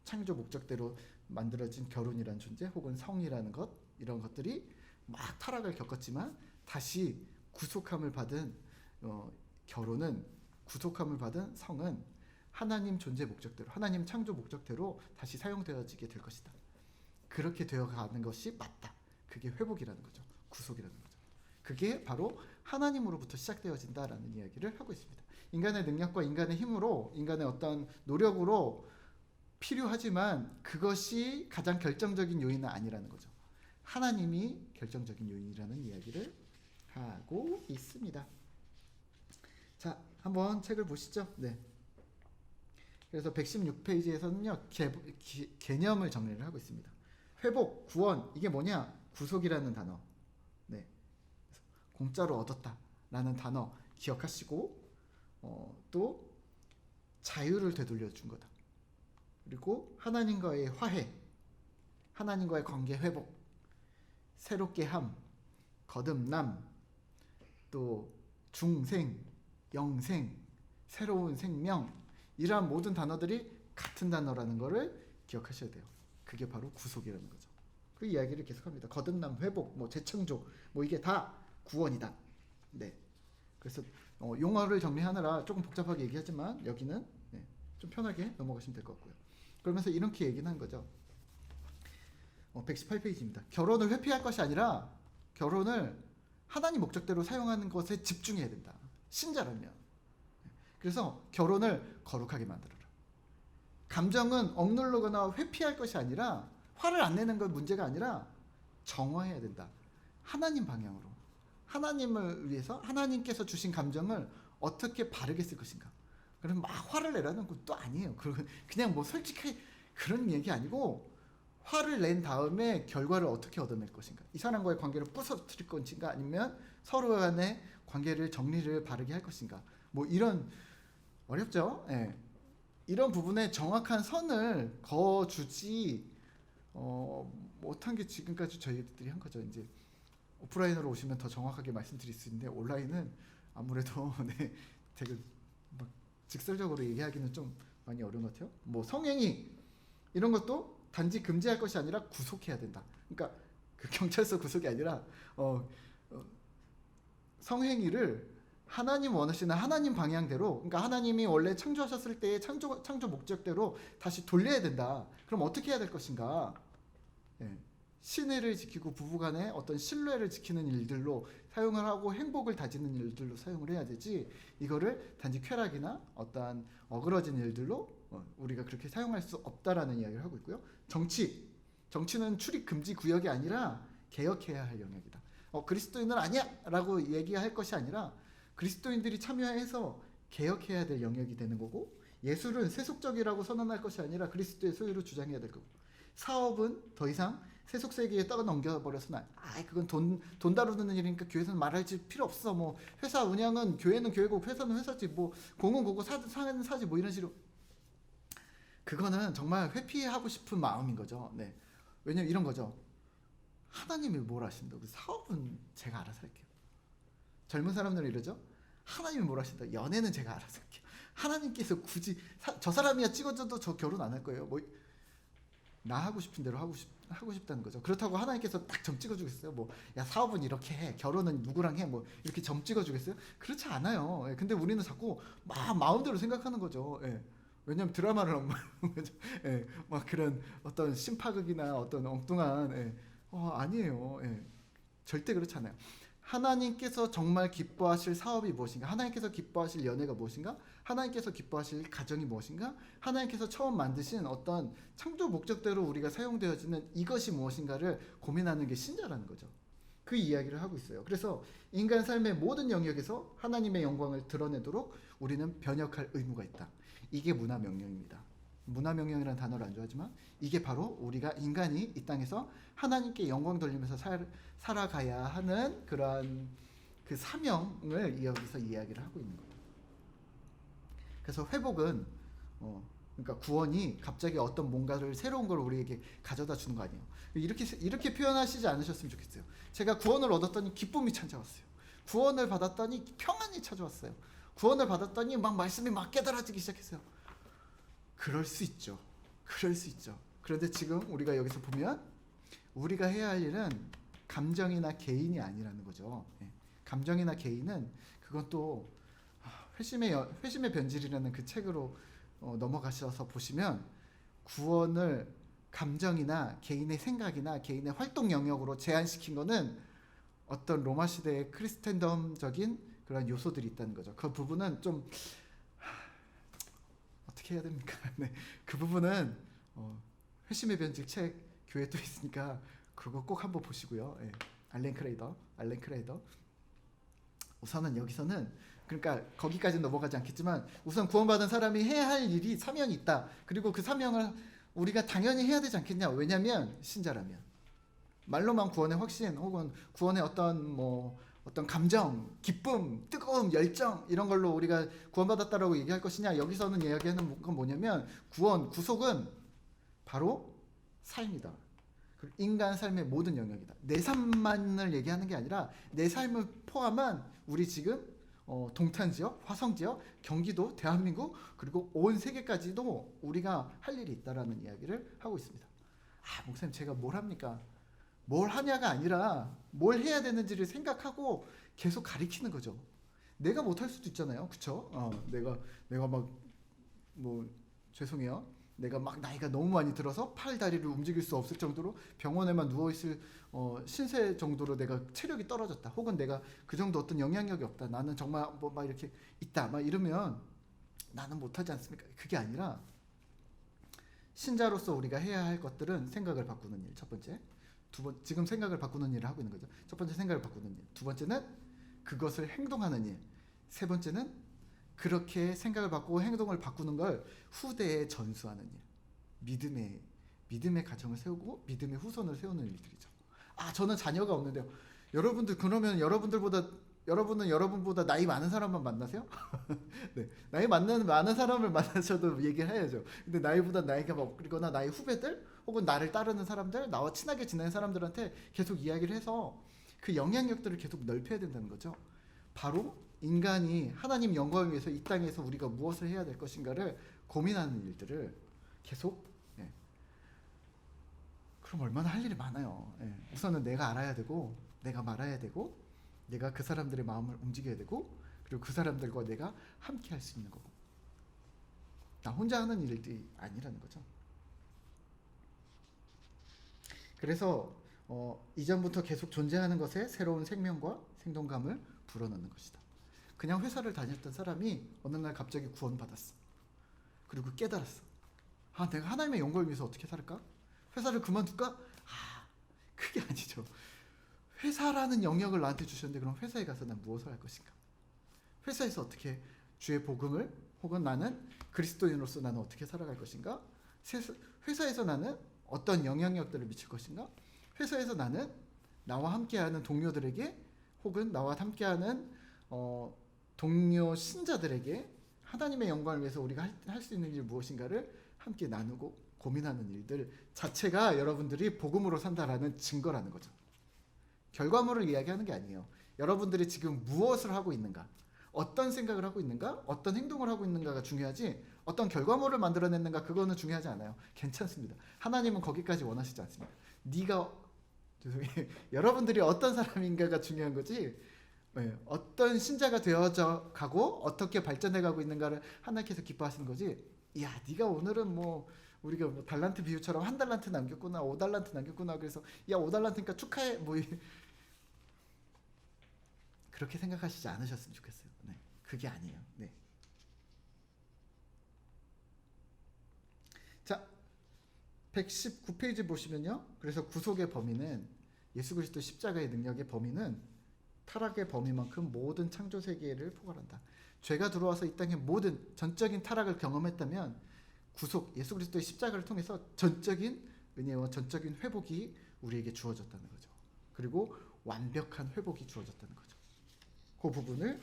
Speaker 1: 창조 목적대로 만들어진 결혼이라는 존재, 혹은 성이라는 것, 이런 것들이 막 타락을 겪었지만 다시 구속함을 받은 결혼은, 구속함을 받은 성은 하나님 존재 목적대로, 하나님 창조 목적대로 다시 사용되어지게 될 것이다. 그렇게 되어가는 것이 맞다. 그게 회복이라는 거죠. 구속이라는 거죠. 그게 바로 하나님으로부터 시작되어진다라는 이야기를 하고 있습니다. 인간의 능력과 인간의 힘으로, 인간의 어떤 노력으로 필요하지만 그것이 가장 결정적인 요인은 아니라는 거죠. 하나님이 결정적인 요인이라는 이야기를 하고 있습니다. 자, 한번 책을 보시죠. 네. 그래서 116페이지에서는요, 개념을 정리를 하고 있습니다. 회복, 구원, 이게 뭐냐? 구속이라는 단어. 네. 공짜로 얻었다라는 단어 기억하시고, 또 자유를 되돌려 준 거다. 그리고 하나님과의 화해, 하나님과의 관계 회복, 새롭게 함, 거듭남, 또 중생, 영생, 새로운 생명, 이러한 모든 단어들이 같은 단어라는 것을 기억하셔야 돼요. 그게 바로 구속이라는 거죠. 그 이야기를 계속합니다. 거듭남, 회복, 뭐 재창조, 뭐 이게 다 구원이다. 네. 그래서 용어를 정리하느라 조금 복잡하게 얘기하지만 여기는 좀 편하게 넘어가시면 될 것 같고요. 그러면서 이렇게 얘기는 한 거죠. 118페이지입니다. 결혼을 회피할 것이 아니라 결혼을 하나님 목적대로 사용하는 것에 집중해야 된다. 신자라면. 그래서 결혼을 거룩하게 만들어라. 감정은 억누르거나 회피할 것이 아니라, 화를 안 내는 건 문제가 아니라 정화해야 된다. 하나님 방향으로. 하나님을 위해서, 하나님께서 주신 감정을 어떻게 바르게 쓸 것인가. 그럼 막 화를 내라는 것도 아니에요. 그냥 뭐 솔직히 그런 얘기 아니고, 화를 낸 다음에 결과를 어떻게 얻어낼 것인가. 이 사람과의 관계를 부서뜨릴 것인가, 아니면 서로 간의 관계를 정리를 바르게 할 것인가. 뭐 이런, 어렵죠? 예. 이런 부분에 정확한 선을 그어주지 못한 게 지금까지 저희들이 한 거죠. 이제 오프라인으로 오시면 더 정확하게 말씀드릴 수 있는데, 온라인은 아무래도 되게 막 직설적으로 얘기하기는 좀 많이 어려운 것 같아요. 뭐 성행위 이런 것도 단지 금지할 것이 아니라 구속해야 된다. 그러니까 그 경찰서 구속이 아니라 성행위를 하나님 원하시는 하나님 방향대로, 그러니까 하나님이 원래 창조하셨을 때의 창조 목적대로 다시 돌려야 된다. 그럼 어떻게 해야 될 것인가? 신의를 지키고 부부간의 어떤 신뢰를 지키는 일들로 사용을 하고 행복을 다지는 일들로 사용을 해야 되지, 이거를 단지 쾌락이나 어떠한 어그러진 일들로 우리가 그렇게 사용할 수 없다라는 이야기를 하고 있고요. 정치는 출입 금지 구역이 아니라 개혁해야 할 영역이다. 그리스도인은 아니야 라고 얘기할 것이 아니라 그리스도인들이 참여해서 개혁해야 될 영역이 되는 거고, 예술은 세속적이라고 선언할 것이 아니라 그리스도의 소유로 주장해야 될 거고, 사업은 더 이상 세속세계에 떠넘겨버려서는 그건 돈 다루는 일이니까 교회에서는 말할 필요 없어. 뭐 회사 운영은 교회는 교회고 회사는 회사지. 뭐 공은 공고 사는 사지. 뭐 이런 식으로. 그거는 정말 회피하고 싶은 마음인 거죠. 네. 왜냐면 이런 거죠. 하나님이 뭘 하신다. 그 사업은 제가 알아서 할게요. 젊은 사람들은 이러죠. 하나님이 뭘 하신다. 연애는 제가 알아서 할게요. 하나님께서 굳이 저 사람이야 찍어줘도 저 결혼 안 할 거예요. 뭐 나 하고 싶은 대로 하고 싶다는 거죠. 그렇다고 하나님께서 딱 점 찍어주겠어요? 뭐 야 사업은 이렇게 해, 결혼은 누구랑 해, 뭐 이렇게 점 찍어주겠어요? 그렇지 않아요. 예, 근데 우리는 자꾸 막 마음대로 생각하는 거죠. 예. 왜냐면 드라마를 너무 예, 막 그런 어떤 심파극이나 어떤 엉뚱한 아니에요. 예. 절대 그렇지 않아요. 하나님께서 정말 기뻐하실 사업이 무엇인가? 하나님께서 기뻐하실 연애가 무엇인가? 하나님께서 기뻐하실 가정이 무엇인가? 하나님께서 처음 만드신 어떤 창조 목적대로 우리가 사용되어지는 이것이 무엇인가를 고민하는 게 신자라는 거죠. 그 이야기를 하고 있어요. 그래서 인간 삶의 모든 영역에서 하나님의 영광을 드러내도록 우리는 변혁할 의무가 있다. 이게 문화명령입니다. 문화명령이라는 단어를 안 좋아하지만 이게 바로 우리가 인간이 이 땅에서 하나님께 영광 돌리면서 살아가야 하는 그러한 그 사명을 여기서 이야기를 하고 있는 거예요. 그래서 회복은 그러니까 구원이 갑자기 어떤 뭔가를 새로운 걸 우리에게 가져다 주는 거 아니에요. 이렇게 표현하시지 않으셨으면 좋겠어요. 제가 구원을 얻었더니 기쁨이 찾아왔어요. 구원을 받았더니 평안이 찾아왔어요. 구원을 받았더니 막 말씀이 막 깨달아지기 시작했어요. 그럴 수 있죠. 그럴 수 있죠. 그런데 지금 우리가 여기서 보면 우리가 해야 할 일은 감정이나 개인이 아니라는 거죠. 감정이나 개인은 그건 또 회심의 변질이라는 그 책으로 넘어가셔서 보시면 구원을 감정이나 개인의 생각이나 개인의 활동 영역으로 제한시킨 거는 어떤 로마 시대의 크리스텐덤적인 그런 요소들이 있다는 거죠. 그 부분은 좀 어떻게 해야 됩니까? 네, 그 부분은 회심의 변질 책 교회에 또 있으니까 그거 꼭 한번 보시고요. 알렌 크레이더. 우선은 여기서는 그러니까 거기까지는 넘어가지 않겠지만 우선 구원받은 사람이 해야 할 일이 사명이 있다. 그리고 그 사명을 우리가 당연히 해야 되지 않겠냐? 왜냐하면 신자라면 말로만 구원의 확신 혹은 구원의 어떤 감정, 기쁨, 뜨거움, 열정 이런 걸로 우리가 구원받았다라고 얘기할 것이냐? 여기서는 이야기하는 건 뭐냐면 구속은 바로 삶이다. 인간 삶의 모든 영역이다. 내 삶만을 얘기하는 게 아니라 내 삶을 포함한 우리 지금 동탄 지역, 화성 지역, 경기도, 대한민국 그리고 온 세계까지도 우리가 할 일이 있다라는 이야기를 하고 있습니다. 목사님 제가 뭘 합니까? 뭘 하냐가 아니라 뭘 해야 되는지를 생각하고 계속 가리키는 거죠. 내가 못할 수도 있잖아요. 그쵸? 내가 막 죄송해요. 내가 막 나이가 너무 많이 들어서 팔 다리를 움직일 수 없을 정도로 병원에만 누워있을 신세 정도로 내가 체력이 떨어졌다. 혹은 내가 그 정도 어떤 영향력이 없다. 나는 정말 막 이렇게 있다. 막 이러면 나는 못하지 않습니까? 그게 아니라 신자로서 우리가 해야 할 것들은 생각을 바꾸는 일. 첫 번째. 지금 생각을 바꾸는 일을 하고 있는 거죠. 첫 번째 생각을 바꾸는 일. 두 번째는 그것을 행동하는 일. 세 번째는 그렇게 생각을 바꾸고 행동을 바꾸는 걸 후대에 전수하는 일. 믿음의 가정을 세우고 믿음의 후손을 세우는 일들이죠. 저는 자녀가 없는데요. 여러분들 그러면 여러분은 여러분보다 나이 많은 사람만 만나세요? 네, 나이 많은 사람을 만나셔도 얘기를 해야죠. 근데 나이보다 나이가 먹거나 나의 후배들 혹은 나를 따르는 사람들, 나와 친하게 지내는 사람들한테 계속 이야기를 해서 그 영향력들을 계속 넓혀야 된다는 거죠. 바로 인간이 하나님 영광을 위해서 이 땅에서 우리가 무엇을 해야 될 것인가를 고민하는 일들을 계속 그럼 얼마나 할 일이 많아요. 우선은 내가 알아야 되고 내가 말아야 되고 내가 그 사람들의 마음을 움직여야 되고 그리고 그 사람들과 내가 함께 할 수 있는 거고 나 혼자 하는 일들이 아니라는 거죠. 그래서 이전부터 계속 존재하는 것에 새로운 생명과 생동감을 불어넣는 것이다. 그냥 회사를 다녔던 사람이 어느 날 갑자기 구원받았어. 그리고 깨달았어. 내가 하나님의 영광을 위해서 어떻게 살까? 회사를 그만둘까? 그게 아니죠. 회사라는 영역을 나한테 주셨는데 그럼 회사에 가서 난 무엇을 할 것인가? 회사에서 어떻게 주의 복음을 혹은 나는 그리스도인으로서 나는 어떻게 살아갈 것인가? 회사에서 나는 어떤 영향력들을 미칠 것인가? 회사에서 나는 나와 함께하는 동료들에게 혹은 나와 함께하는 동료 신자들에게 하나님의 영광을 위해서 우리가 할 수 있는 일 무엇인가를 함께 나누고 고민하는 일들 자체가 여러분들이 복음으로 산다라는 증거라는 거죠. 결과물을 이야기하는 게 아니에요. 여러분들이 지금 무엇을 하고 있는가, 어떤 생각을 하고 있는가, 어떤 행동을 하고 있는가가 중요하지 어떤 결과물을 만들어냈는가 그거는 중요하지 않아요. 괜찮습니다. 하나님은 거기까지 원하시지 않습니다. 여러분들이 어떤 사람인가가 중요한 거지 어떤 신자가 되어져 가고 어떻게 발전해 가고 있는가를 하나님께서 기뻐하시는 거지. 야, 네가 오늘은 뭐 우리가 뭐 달란트 비유처럼 한 달란트 남겼구나, 5달란트 남겼구나. 그래서 야 5달란트니까 축하해. 뭐 그렇게 생각하시지 않으셨으면 좋겠어요. 네, 그게 아니에요. 네. 자, 119페이지 보시면요. 그래서 구속의 범위는 예수 그리스도 십자가의 능력의 범위는 타락의 범위만큼 모든 창조 세계를 포괄한다. 죄가 들어와서 이 땅의 모든 전적인 타락을 경험했다면 구속, 예수 그리스도의 십자가를 통해서 전적인 은혜와 전적인 회복이 우리에게 주어졌다는 거죠. 그리고 완벽한 회복이 주어졌다는 거죠. 그 부분을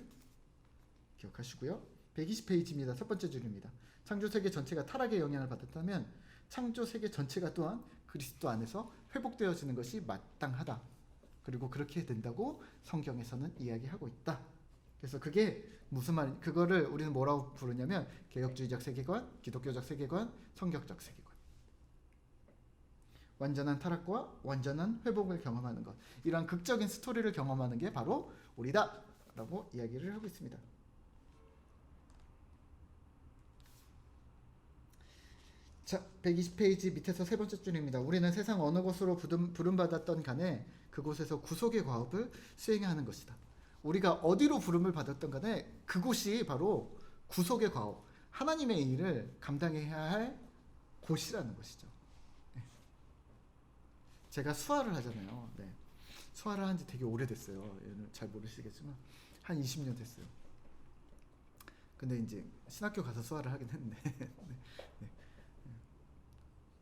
Speaker 1: 기억하시고요. 120페이지입니다. 첫 번째 줄입니다. 창조 세계 전체가 타락의 영향을 받았다면 창조 세계 전체가 또한 그리스도 안에서 회복되어지는 것이 마땅하다. 그리고 그렇게 된다고 성경에서는 이야기하고 있다. 그래서 그게 무슨 말? 그거를 우리는 뭐라고 부르냐면 개혁주의적 세계관, 기독교적 세계관, 성경적 세계관. 완전한 타락과 완전한 회복을 경험하는 것. 이러한 극적인 스토리를 경험하는 게 바로 우리다라고 이야기를 하고 있습니다. 자, 120페이지 밑에서 세 번째 줄입니다. 우리는 세상 어느 곳으로 부름받았던 간에 그곳에서 구속의 과업을 수행하는 것이다. 우리가 어디로 부름을 받았던 간에 그곳이 바로 구속의 과업, 하나님의 일을 감당해야 할 곳이라는 것이죠. 네. 제가 수화를 하잖아요. 네. 수화를 한 지 되게 오래됐어요. 잘 모르시겠지만 한 20년 됐어요. 근데 이제 신학교 가서 수화를 하긴 했는데 네.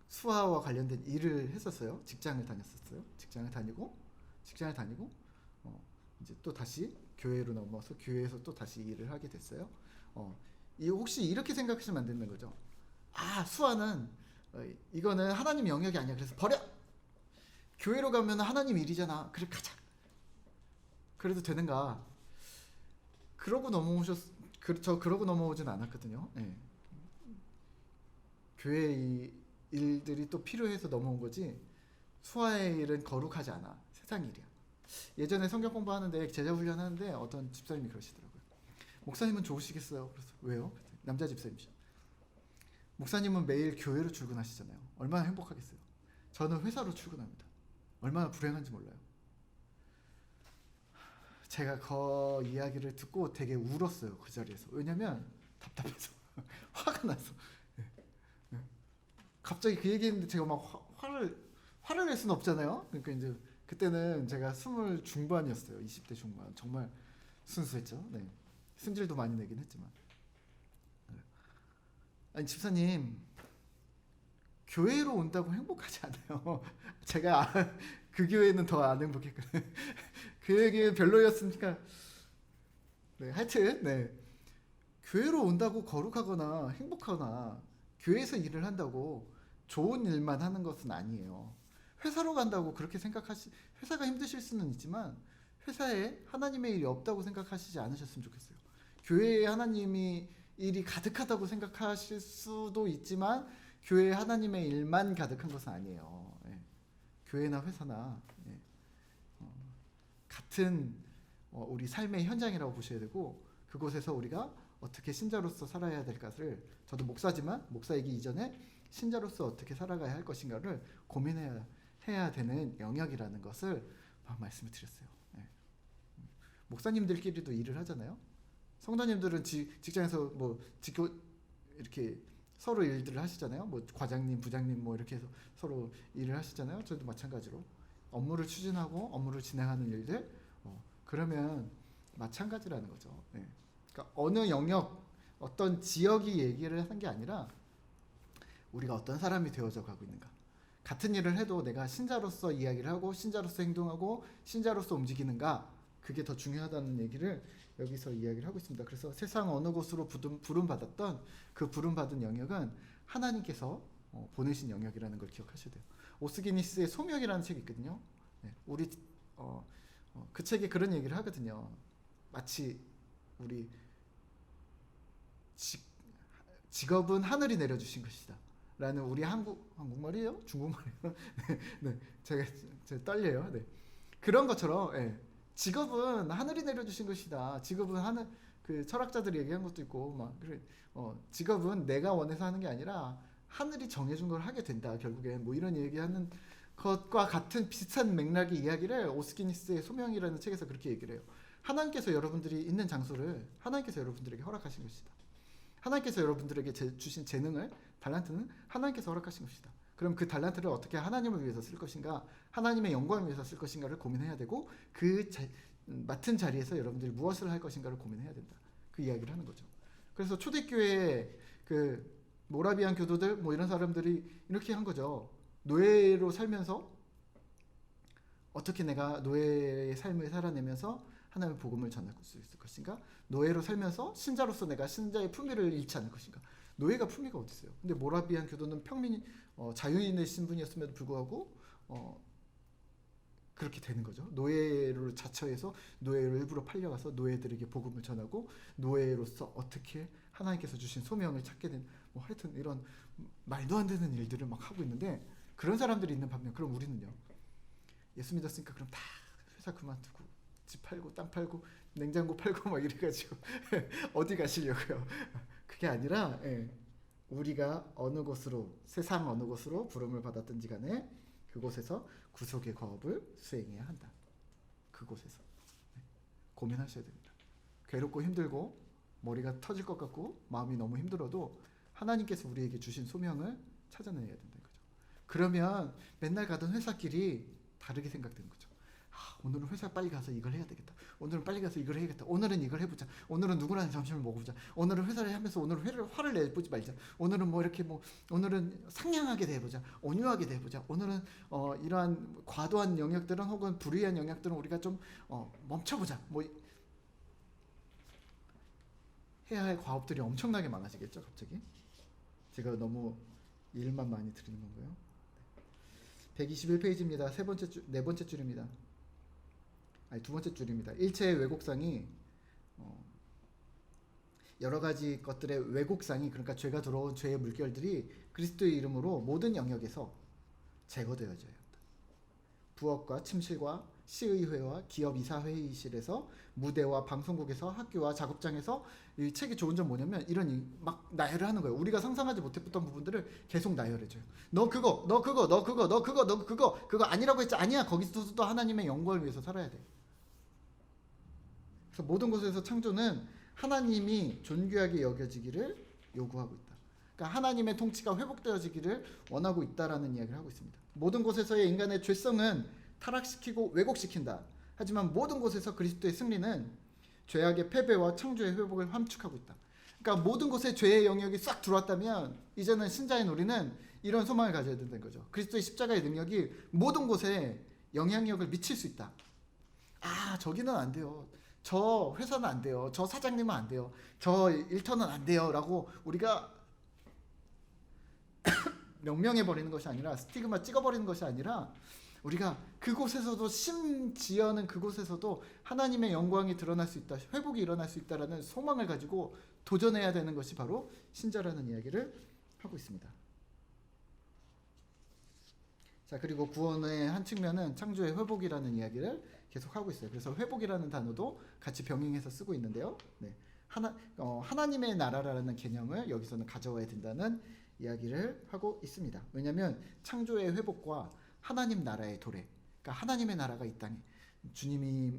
Speaker 1: 수화와 관련된 일을 했었어요. 직장을 다녔었어요. 직장을 다니고 이제 또 다시 교회로 넘어서 교회에서 또 다시 일을 하게 됐어요. 혹시 이렇게 생각하시면 안 되는 거죠. 아, 수화는 이거는 하나님 영역이 아니야. 그래서 버려. 교회로 가면 하나님 일이잖아. 그래 가자. 그래도 되는가? 그러고 넘어오진 않았거든요. 네. 교회 일들이 또 필요해서 넘어온 거지. 수화의 일은 거룩하지 않아. 세상 일이야. 예전에 성경 공부하는데 제자 훈련하는데 어떤 집사님이 그러시더라고요. 목사님은 좋으시겠어요? 그래서 왜요? 남자 집사님이죠. 목사님은 매일 교회로 출근하시잖아요. 얼마나 행복하겠어요. 저는 회사로 출근합니다. 얼마나 불행한지 몰라요. 제가 그 이야기를 듣고 되게 울었어요. 그 자리에서. 왜냐면 답답해서 화가 나서. 갑자기 그 얘기했는데 제가 막 화를 낼 수는 없잖아요. 그러니까 이제 그때는 제가 20 중반이었어요. 20대 중반. 정말 순수했죠. 네. 승질도 많이 내긴 했지만. 아니 집사님 교회로 온다고 행복하지 않아요. 제가 그 교회는 더 안 행복했거든요. 그 얘기는 별로였으니까. 네, 하여튼 네. 교회로 온다고 거룩하거나 행복하거나 교회에서 일을 한다고 좋은 일만 하는 것은 아니에요. 회사로 간다고 그렇게 회사가 힘드실 수는 있지만 회사에 하나님의 일이 없다고 생각하시지 않으셨으면 좋겠어요. 교회에 하나님이 일이 가득하다고 생각하실 수도 있지만 교회에 하나님의 일만 가득한 것은 아니에요. 예. 교회나 회사나 같은 우리 삶의 현장이라고 보셔야 되고 그곳에서 우리가 어떻게 신자로서 살아야 될 것을 저도 목사지만 목사이기 이전에 신자로서 어떻게 살아가야 할 것인가를 고민해야 되는 영역이라는 것을 말씀을 드렸어요. 네. 목사님들끼리도 일을 하잖아요. 성도님들은 직장에서 뭐 이렇게 서로 일들을 하시잖아요. 뭐 과장님, 부장님 뭐 이렇게 해서 서로 일을 하시잖아요. 저도 마찬가지로 업무를 추진하고 업무를 진행하는 일들 그러면 마찬가지라는 거죠. 네. 그러니까 어느 영역, 어떤 지역이 얘기를 하는 게 아니라 우리가 어떤 사람이 되어져 가고 있는가. 같은 일을 해도 내가 신자로서 이야기를 하고 신자로서 행동하고 신자로서 움직이는가, 그게 더 중요하다는 얘기를 여기서 이야기를 하고 있습니다. 그래서 세상 어느 곳으로 부름받았던 그 부름받은 영역은 하나님께서 보내신 영역이라는 걸 기억하셔야 돼요. 오스기니스의 소명이라는 책이 있거든요. 네, 우리 그 책에 그런 얘기를 하거든요. 마치 우리 직업은 하늘이 내려주신 것이다 라는, 우리 한국말이에요? 중국말이에요? 네, 제가 떨려요. 네. 그런 것처럼, 예, 직업은 하늘이 내려주신 것이다. 직업은 하늘, 그 철학자들이 얘기한 것도 있고 막 그래. 직업은 내가 원해서 하는 게 아니라 하늘이 정해준 걸 하게 된다. 결국엔 뭐 이런 얘기하는 것과 같은 비슷한 맥락의 이야기를 오스기니스의 소명이라는 책에서 그렇게 얘기를 해요. 하나님께서 여러분들이 있는 장소를 하나님께서 여러분들에게 허락하신 것이다. 하나님께서 여러분들에게 주신 재능을, 달란트는 하나님께서 허락하신 것이다. 그럼 그 달란트를 어떻게 하나님을 위해서 쓸 것인가, 하나님의 영광을 위해서 쓸 것인가를 고민해야 되고, 맡은 자리에서 여러분들이 무엇을 할 것인가를 고민해야 된다. 그 이야기를 하는 거죠. 그래서 초대교회의 그 모라비안 교도들 뭐 이런 사람들이 이렇게 한 거죠. 노예로 살면서 어떻게 내가 노예의 삶을 살아내면서 하나님의 복음을 전할 수 있을 것인가? 노예로 살면서 신자로서 내가 신자의 품위를 잃지 않을 것인가? 노예가 품위가 어디 있어요? 근데 모라비안 교도는 평민, 자유인의 신분이었음에도 불구하고 그렇게 되는 거죠. 노예로 자처해서 노예로 일부러 팔려가서 노예들에게 복음을 전하고, 노예로서 어떻게 하나님께서 주신 소명을 찾게 된, 뭐 하여튼 이런 말도 안 되는 일들을 막 하고 있는데, 그런 사람들이 있는 반면, 그럼 우리는요, 예수 믿었으니까 그럼 다 회사 그만두고 집 팔고 땅 팔고 냉장고 팔고 막 이래가지고 어디 가시려고요? 그게 아니라, 예, 우리가 어느 곳으로, 세상 어느 곳으로 부름을 받았든지 간에 그곳에서 구속의 과업을 수행해야 한다. 그곳에서 고민하셔야 됩니다. 괴롭고 힘들고 머리가 터질 것 같고 마음이 너무 힘들어도 하나님께서 우리에게 주신 소명을 찾아내야 된다는 거죠. 그러면 맨날 가던 회사끼리 다르게 생각되는 거죠. 오늘은 회사 빨리 가서 이걸 해야 되겠다. 오늘은 빨리 가서 이걸 해야겠다. 오늘은 이걸 해보자. 오늘은 누구랑 점심을 먹어보자. 오늘은 회사를 하면서 오늘은 화를 내보지 말자. 오늘은 뭐 이렇게 뭐 오늘은 상냥하게 대해보자. 온유하게 대해보자. 오늘은 이러한 과도한 영역들은 혹은 불의한 영역들은 우리가 좀 멈춰보자. 뭐 해야 할 과업들이 엄청나게 많아지겠죠. 갑자기 제가 너무 일만 많이 드리는 건가요? 121페이지입니다. 네 번째 줄입니다. 아니, 두 번째 줄입니다. 일체의 왜곡상이 여러 가지 것들의 왜곡상이, 그러니까 죄가 들어온 죄의 물결들이 그리스도의 이름으로 모든 영역에서 제거되어져야 한다. 부엌과 침실과 시의회와 기업 이사회의실에서, 무대와 방송국에서, 학교와 작업장에서. 이 책이 좋은 점 뭐냐면 이런 막 나열을 하는 거예요. 우리가 상상하지 못했던 부분들을 계속 나열해줘요. 너 그거 아니라고 했지. 아니야. 거기서도 하나님의 영광을 위해서 살아야 돼. 그래서 모든 곳에서 창조는 하나님이 존귀하게 여겨지기를 요구하고 있다. 그러니까 하나님의 통치가 회복되어지기를 원하고 있다라는 이야기를 하고 있습니다. 모든 곳에서의 인간의 죄성은 타락시키고 왜곡시킨다. 하지만 모든 곳에서 그리스도의 승리는 죄악의 패배와 창조의 회복을 함축하고 있다. 그러니까 모든 곳에 죄의 영역이 싹 들어왔다면 이제는 신자인 우리는 이런 소망을 가져야 된다는 거죠. 그리스도의 십자가의 능력이 모든 곳에 영향력을 미칠 수 있다. 저기는 안 돼요. 저 회사는 안 돼요. 저 사장님은 안 돼요. 저 일터는 안 돼요. 라고 우리가 명명해버리는 것이 아니라, 스티그마 찍어버리는 것이 아니라, 우리가 그곳에서도, 심지어는 그곳에서도 하나님의 영광이 드러날 수 있다, 회복이 일어날 수 있다라는 소망을 가지고 도전해야 되는 것이 바로 신자라는 이야기를 하고 있습니다. 자, 그리고 구원의 한 측면은 창조의 회복이라는 이야기를 계속 하고 있어요. 그래서 회복이라는 단어도 같이 병행해서 쓰고 있는데요. 네. 하나님의 나라라는 개념을 여기서는 가져와야 된다는 이야기를 하고 있습니다. 왜냐하면 창조의 회복과 하나님 나라의 도래, 그러니까 하나님의 나라가 이 땅에, 주님이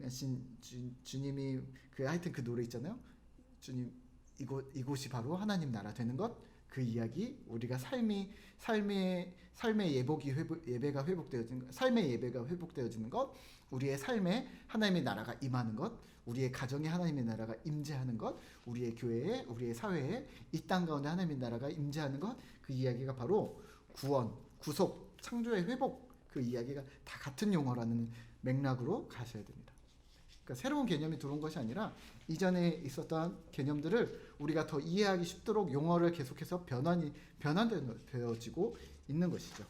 Speaker 1: 하여튼 그 노래 있잖아요. 주님, 이곳이 바로 하나님 나라 되는 것, 그 이야기, 우리가 삶의 예배가 회복되어지는 것, 삶의 예배가 회복되어지는 것, 우리의 삶에 하나님의 나라가 임하는 것, 우리의 가정에 하나님의 나라가 임재하는 것, 우리의 교회에, 우리의 사회에 이 땅 가운데 하나님의 나라가 임재하는 것, 그 이야기가 바로 구원, 구속, 창조의 회복 그 이야기가 다 같은 용어라는 맥락으로 가셔야 됩니다. 그러니까 새로운 개념이 들어온 것이 아니라 이전에 있었던 개념들을 우리가 더 이해하기 쉽도록 용어를 계속해서 변환되어지고 있는 것이죠.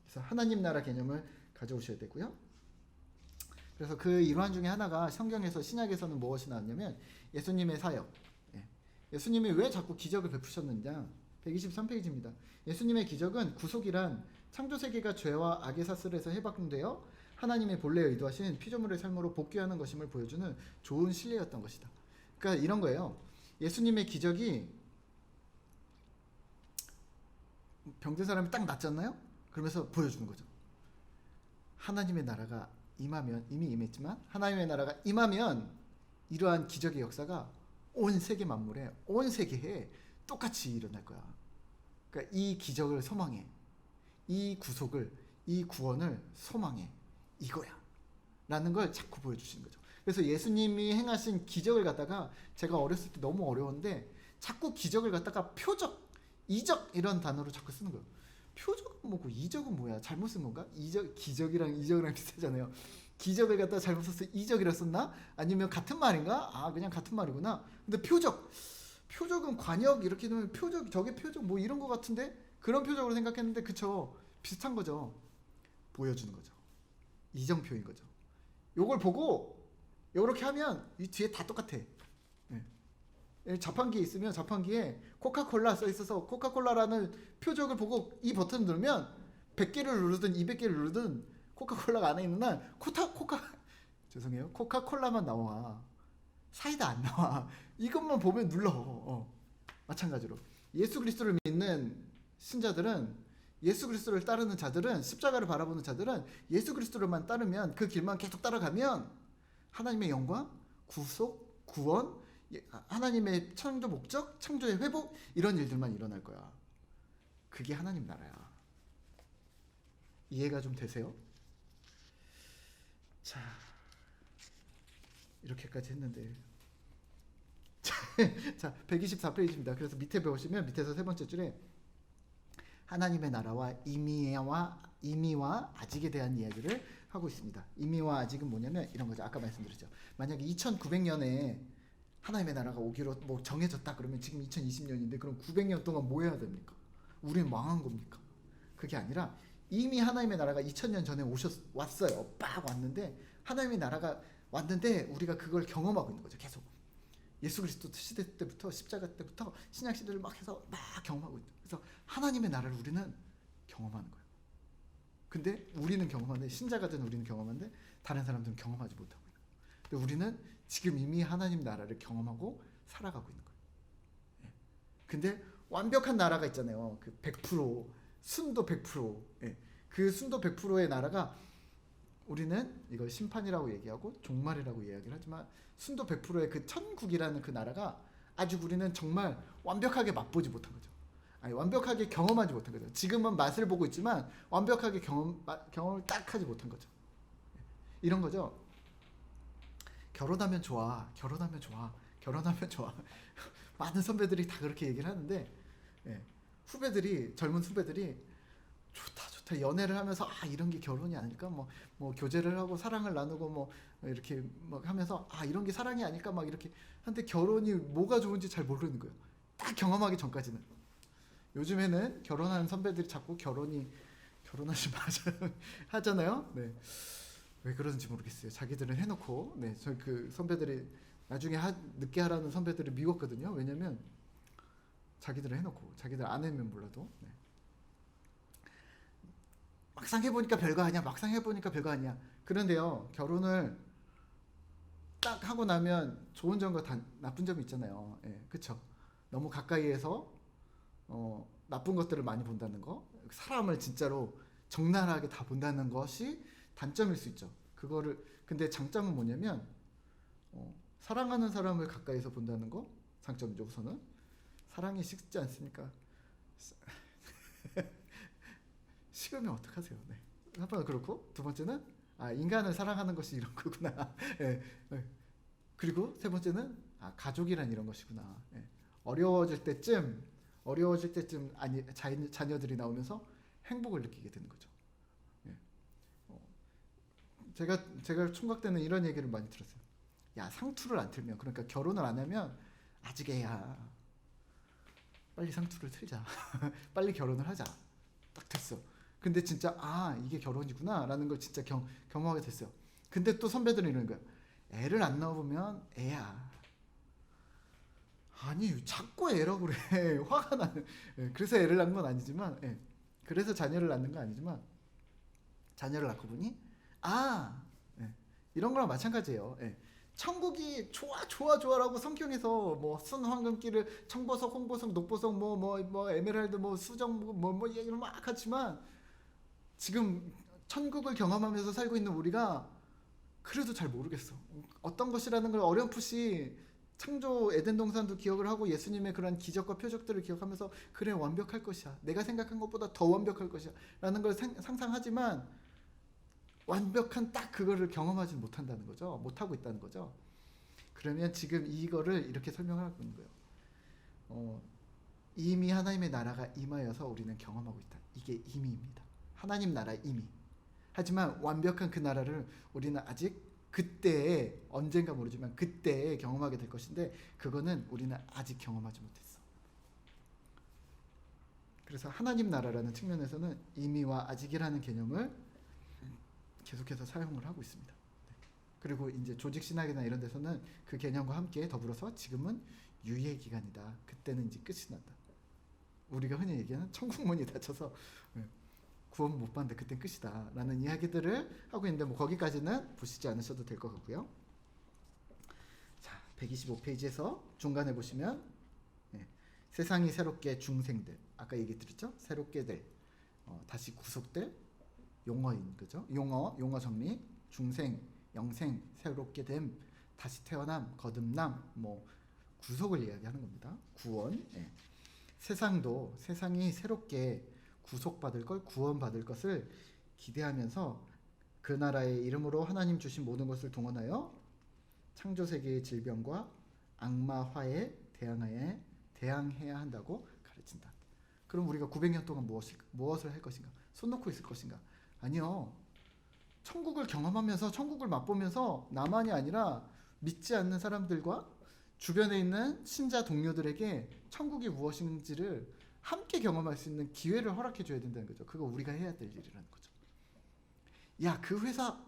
Speaker 1: 그래서 하나님 나라 개념을 가져오셔야 되고요. 그래서 그 일환 중에 하나가 성경에서 신약에서는 무엇이 나왔냐면 예수님의 사역. 예수님이 왜 자꾸 기적을 베푸셨느냐. 123페이지입니다. 예수님의 기적은 구속이란 창조세계가 죄와 악의 사슬에서 해방되어 하나님의 본래 의도하신 피조물의 삶으로 복귀하는 것임을 보여주는 좋은 신뢰였던 것이다. 그러니까 이런 거예요. 예수님의 기적이 병든 사람이 딱 낫잖아요. 그러면서 보여주는 거죠. 하나님의 나라가 임하면, 이미 임했지만 하나님의 나라가 임하면 이러한 기적의 역사가 온 세계 만물에, 온 세계에 똑같이 일어날 거야. 그러니까 이 기적을 소망해. 이 구속을, 이 구원을 소망해. 이거야. 라는 걸 자꾸 보여주시는 거죠. 그래서 예수님이 행하신 기적을 갖다가 제가 어렸을 때 너무 어려웠는데 자꾸 기적을 갖다가 표적, 이적 이런 단어로 자꾸 쓰는 거예요. 표적은 뭐고 이적은 뭐야? 잘못 쓴 건가? 기적이랑 이적이랑 비슷하잖아요. 기적을 갖다가 잘못 써서 이적이라 썼나? 아니면 같은 말인가? 아, 그냥 같은 말이구나. 근데 표적은 관역 이렇게 되면 표적, 저게 표적 뭐 이런 거 같은데? 그런 표적으로 생각했는데 그쵸? 비슷한 거죠. 보여주는 거죠. 이정표인 거죠. 요걸 보고 요렇게 하면 이 뒤에 다 똑같아. 자판기에 있으면 자판기에 코카콜라 써 있어서 코카콜라라는 표적을 보고 이 버튼을 누르면 100개를 누르든 200개를 누르든 코카콜라가 안에 있는 날 죄송해요. 코카콜라만 나와. 사이다 안 나와. 이것만 보면 눌러. 마찬가지로 예수 그리스도를 믿는 신자들은, 예수 그리스도를 따르는 자들은, 십자가를 바라보는 자들은 예수 그리스도를만 따르면, 그 길만 계속 따라가면 하나님의 영광, 구속, 구원, 하나님의 창조 목적, 창조의 회복 이런 일들만 일어날 거야. 그게 하나님 나라야. 이해가 좀 되세요? 자, 이렇게까지 했는데 자, 124페이지입니다. 그래서 밑에 보시면 밑에서 세 번째 줄에 하나님의 나라와 임의와 아직에 대한 이야기를 하고 있습니다. 임의와 아직은 뭐냐면 이런 거죠. 아까 말씀드렸죠. 만약에 2900년에 하나님의 나라가 오기로 뭐 정해졌다 그러면 지금 2020년인데 그럼 900년 동안 뭐 해야 됩니까? 우리는 망한 겁니까? 그게 아니라 이미 하나님의 나라가 2000년 전에 왔어요. 빡 왔는데 하나님의 나라가 왔는데 우리가 그걸 경험하고 있는 거죠. 계속. 예수 그리스도 시대 때부터 십자가 때부터 신약 시대를 막 해서 막 경험하고 있죠. 그래서 하나님의 나라를 우리는 경험하는 거예요. 근데 우리는 경험하는데, 신자가 된 우리는 경험하는데 다른 사람들은 경험하지 못하고 있는 거예요. 근데 우리는 지금 이미 하나님 나라를 경험하고 살아가고 있는 거예요. 근데 완벽한 나라가 있잖아요. 그 100%, 순도 100%. 그 순도 100%의 나라가 우리는 이걸 심판이라고 얘기하고 종말이라고 이야기를 하지만 순도 100%의 그 천국이라는 그 나라가 아직 우리는 정말 완벽하게 맛보지 못한 거죠. 아니, 완벽하게 경험하지 못한 거죠. 지금은 맛을 보고 있지만 완벽하게 경험을 딱 하지 못한 거죠. 이런 거죠. 결혼하면 좋아. 많은 선배들이 다 그렇게 얘기를 하는데 젊은 후배들이 좋다 연애를 하면서 이런 게 결혼이 아닐까, 뭐 교제를 하고 사랑을 나누고 뭐 이렇게 막 하면서 이런 게 사랑이 아닐까 막 이렇게 하는데 결혼이 뭐가 좋은지 잘 모르는 거예요. 딱 경험하기 전까지는. 요즘에는 결혼하는 선배들이 자꾸 결혼하지 마자 하잖아요. 네. 왜 그러는지 모르겠어요. 자기들은 해놓고, 저희 그 선배들이 나중에 늦게 하라는 선배들을 미웠거든요. 왜냐면 자기들은 해놓고 자기들 안 하면 몰라도. 막상 해보니까 별거 아니야. 그런데요, 결혼을 딱 하고 나면 좋은 점과 나쁜 점이 있잖아요. 그쵸? 너무 가까이에서 나쁜 것들을 많이 본다는 거, 사람을 진짜로 적나라하게 다 본다는 것이 단점일 수 있죠. 근데 장점은 뭐냐면 사랑하는 사람을 가까이서 본다는 거 장점이죠. 우선은 사랑이 식지 않습니까? 식으면 어떡하세요? 한 번은 그렇고, 두 번째는 인간을 사랑하는 것이 이런 거구나. 그리고 세 번째는 가족이란 이런 것이구나. 어려워질 때쯤 자녀들이 나오면서 행복을 느끼게 되는 거죠. 제가 총각 때는 이런 얘기를 많이 들었어요. 야, 상투를 안 틀면, 그러니까 결혼을 안 하면 아직 애야. 빨리 상투를 틀자. 빨리 결혼을 하자. 딱 됐어. 근데 진짜 이게 결혼이구나라는 걸 진짜 경험하게 됐어요. 근데 또 선배들은 이러는 거야. 애를 안 낳아보면 애야. 아니 자꾸 애라고 그래. 화가 나는. 그래서 애를 낳은 건 아니지만, 그래서 자녀를 낳는 건 아니지만, 자녀를 낳고 보니 이런 거랑 마찬가지예요. 천국이 좋아라고 성경에서 뭐 순황금길을 청보석, 홍보석, 녹보석, 뭐 에메랄드, 뭐 수정, 뭐 얘기를 막 하지만 지금 천국을 경험하면서 살고 있는 우리가 그래도 잘 모르겠어. 어떤 것이라는 걸 어렴풋이 창조 에덴 동산도 기억을 하고 예수님의 그런 기적과 표적들을 기억하면서 그래 완벽할 것이야. 내가 생각한 것보다 더 완벽할 것이야. 라는 걸 상상하지만 완벽한 딱 그거를 경험하지 못한다는 거죠. 못하고 있다는 거죠. 그러면 지금 이거를 이렇게 설명하는 거예요. 이미 하나님의 나라가 임하여서 우리는 경험하고 있다. 이게 이미입니다. 하나님 나라 이미. 하지만 완벽한 그 나라를 우리는 아직 그때에 언젠가 모르지만 그때에 경험하게 될 것인데 그거는 우리는 아직 경험하지 못했어. 그래서 하나님 나라라는 측면에서는 이미와 아직이라는 개념을 계속해서 사용을 하고 있습니다. 그리고 이제 조직 신학이나 이런 데서는 그 개념과 함께 더불어서 지금은 유예 기간이다. 그때는 이제 끝이 난다. 우리가 흔히 얘기하는 천국문이 닫혀서 구원 못 받는데 그때 끝이다 라는 이야기들을 하고 있는데 뭐 거기까지는 보시지 않으셔도 될 것 같고요. 자, 125페이지에서 중간에 보시면 세상이 새롭게 중생들, 아까 얘기 드렸죠? 새롭게들, 다시 구속될 용어인 거죠. 용어 정리, 중생, 영생, 새롭게 됨, 다시 태어남, 거듭남, 뭐 구속을 이야기하는 겁니다. 구원. 세상이 새롭게 구속받을 걸, 구원받을 것을 기대하면서 그 나라의 이름으로 하나님 주신 모든 것을 동원하여 창조세계의 질병과 악마화에 대항해야 한다고 가르친다. 그럼 우리가 900년 동안 무엇을 할 것인가? 손 놓고 있을 것인가? 아니요. 천국을 경험하면서 천국을 맛보면서 나만이 아니라 믿지 않는 사람들과 주변에 있는 신자 동료들에게 천국이 무엇인지를 함께 경험할 수 있는 기회를 허락해 줘야 된다는 거죠. 그거 우리가 해야 될 일이라는 거죠. 야, 그 회사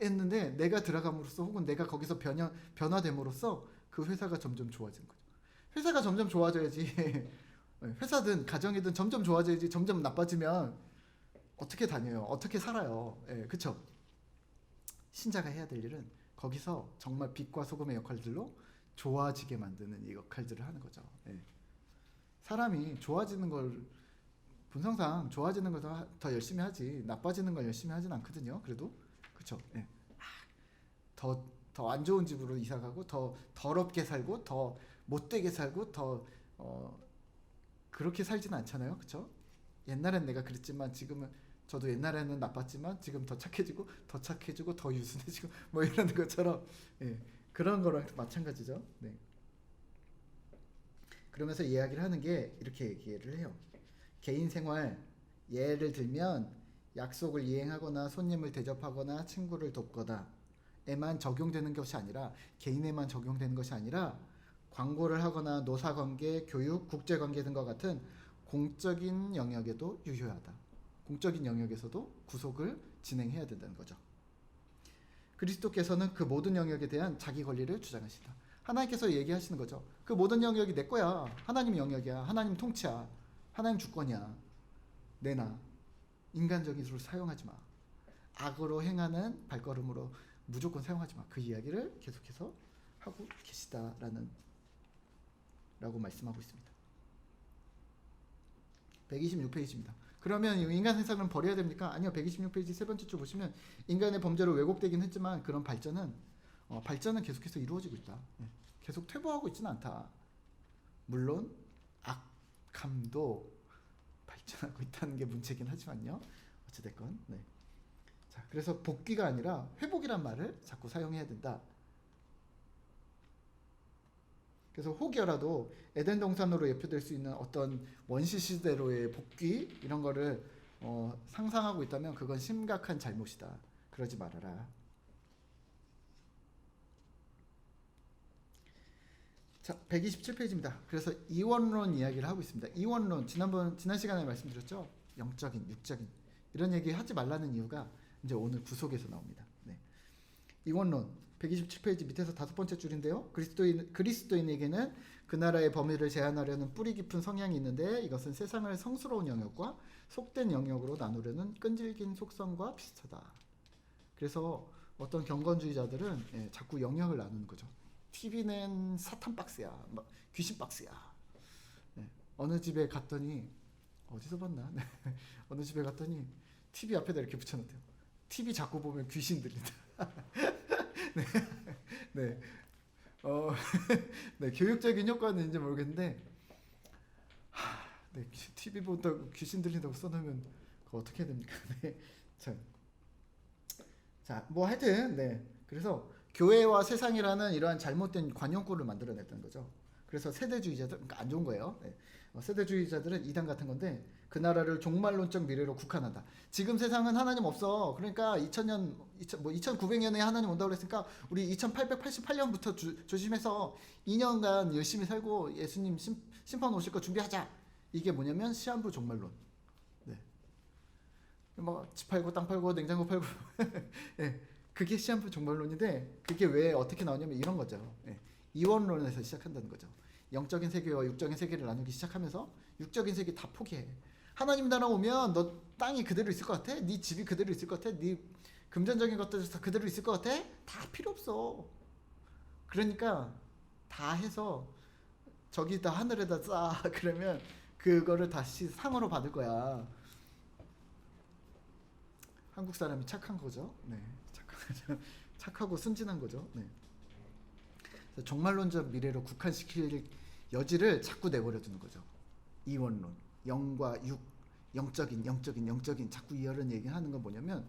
Speaker 1: 했는데 내가 들어감으로써 혹은 내가 거기서 변화됨으로써 그 회사가 점점 좋아지는 거죠. 회사가 점점 좋아져야지 회사든 가정이든 점점 좋아져야지 점점 나빠지면 어떻게 다녀요? 어떻게 살아요? 그쵸? 신자가 해야 될 일은 거기서 정말 빛과 소금의 역할들로 좋아지게 만드는 이 역할들을 하는 거죠. 사람이 좋아지는 걸 본성상 좋아지는 걸 더 열심히 하지 나빠지는 걸 열심히 하진 않거든요. 그래도 그쵸? 더 안 좋은 집으로 이사 가고 더 더럽게 살고 더 못되게 살고 더 그렇게 살지는 않잖아요. 그쵸? 옛날엔 내가 그랬지만 지금은 저도 옛날에는 나빴지만 지금 더 착해지고 더 유순해지고 뭐 이런 것처럼 그런 거랑 마찬가지죠. 그러면서 이야기를 하는 게 이렇게 얘기를 해요. 개인 생활 예를 들면 약속을 이행하거나 손님을 대접하거나 친구를 돕거나에만 적용되는 것이 아니라 개인에만 적용되는 것이 아니라 광고를 하거나 노사관계, 교육, 국제관계 등과 같은 공적인 영역에도 유효하다. 공적인 영역에서도 구속을 진행해야 된다는 거죠. 그리스도께서는 그 모든 영역에 대한 자기 권리를 주장하신다. 하나님께서 얘기하시는 거죠. 그 모든 영역이 내 거야. 하나님 영역이야. 하나님 통치야. 하나님 주권이야. 내놔. 인간적인 수를 사용하지 마. 악으로 행하는 발걸음으로 무조건 사용하지 마. 그 이야기를 계속해서 하고 계시다라고 말씀하고 있습니다. 126페이지입니다. 그러면 인간 세상은 버려야 됩니까? 아니요. 126페이지 세 번째 줄 보시면 인간의 범죄로 왜곡되긴 했지만 그런 발전은 계속해서 이루어지고 있다. 계속 퇴보하고 있지는 않다. 물론 악함도 발전하고 있다는 게 문제긴 하지만요. 어찌됐건 자, 그래서 복귀가 아니라 회복이란 말을 자꾸 사용해야 된다. 그래서 혹여라도 에덴 동산으로 예표될 수 있는 어떤 원시 시대로의 복귀 이런 거를 상상하고 있다면 그건 심각한 잘못이다. 그러지 말아라. 자, 127페이지입니다. 그래서 이원론 이야기를 하고 있습니다. 이원론 지난 시간에 말씀드렸죠. 영적인, 육적인 이런 얘기 하지 말라는 이유가 이제 오늘 구속에서 나옵니다. 네. 이원론 127페이지 밑에서 5번째 줄인데요. 그리스도인에게는 그 나라의 범위를 제한하려는 뿌리 깊은 성향이 있는데 이것은 세상을 성스러운 영역과 속된 영역으로 나누려는 끈질긴 속성과 비슷하다. 그래서 어떤 경건주의자들은 자꾸 영역을 나누는 거죠. TV는 사탄 박스야, 귀신 박스야. 네. 어느 집에 갔더니 어디서 봤나? 네. 어느 집에 갔더니 TV 앞에다 이렇게 붙여놓대요. TV 자꾸 보면 귀신 들린다. 네, 네, 네, 교육적인 효과는 모르겠는데, 네, TV 본다고 귀신 들린다고 써놓으면 그거 어떻게 해야 됩니까? 네, 자, 뭐 하여튼, 네, 그래서 교회와 세상이라는 이러한 잘못된 관용구를 만들어냈다는 거죠. 그래서 세대주의자들, 그러니까 안 좋은 거예요. 네. 세대주의자들은 이단 같은 건데 그 나라를 종말론적 미래로 국한한다. 지금 세상은 하나님 없어. 그러니까 2900년에 하나님 온다고 그랬으니까 우리 2888년부터 조심해서 2년간 열심히 살고 예수님 심판 오실 거 준비하자. 이게 뭐냐면 시한부 종말론. 네. 집 팔고 땅 팔고 냉장고 팔고 네. 그게 시한부 종말론인데 그게 왜 어떻게 나오냐면 이런 거죠. 네. 이원론에서 시작한다는 거죠. 영적인 세계와 육적인 세계를 나누기 시작하면서 육적인 세계 다 포기해. 하나님 나라 오면 너 땅이 그대로 있을 것 같아? 네 집이 그대로 있을 것 같아? 네 금전적인 것들 다 그대로 있을 것 같아? 다 필요 없어. 그러니까 다 해서 저기다 하늘에다 쌓아. 그러면 그거를 다시 상으로 받을 거야. 한국 사람이 착한 거죠. 네, 착하고 순진한 거죠. 네. 종말론적 미래로 국한시킬 여지를 자꾸 내버려 두는 거죠. 이원론, 영과 육, 영적인 자꾸 이런 얘기하는 건 뭐냐면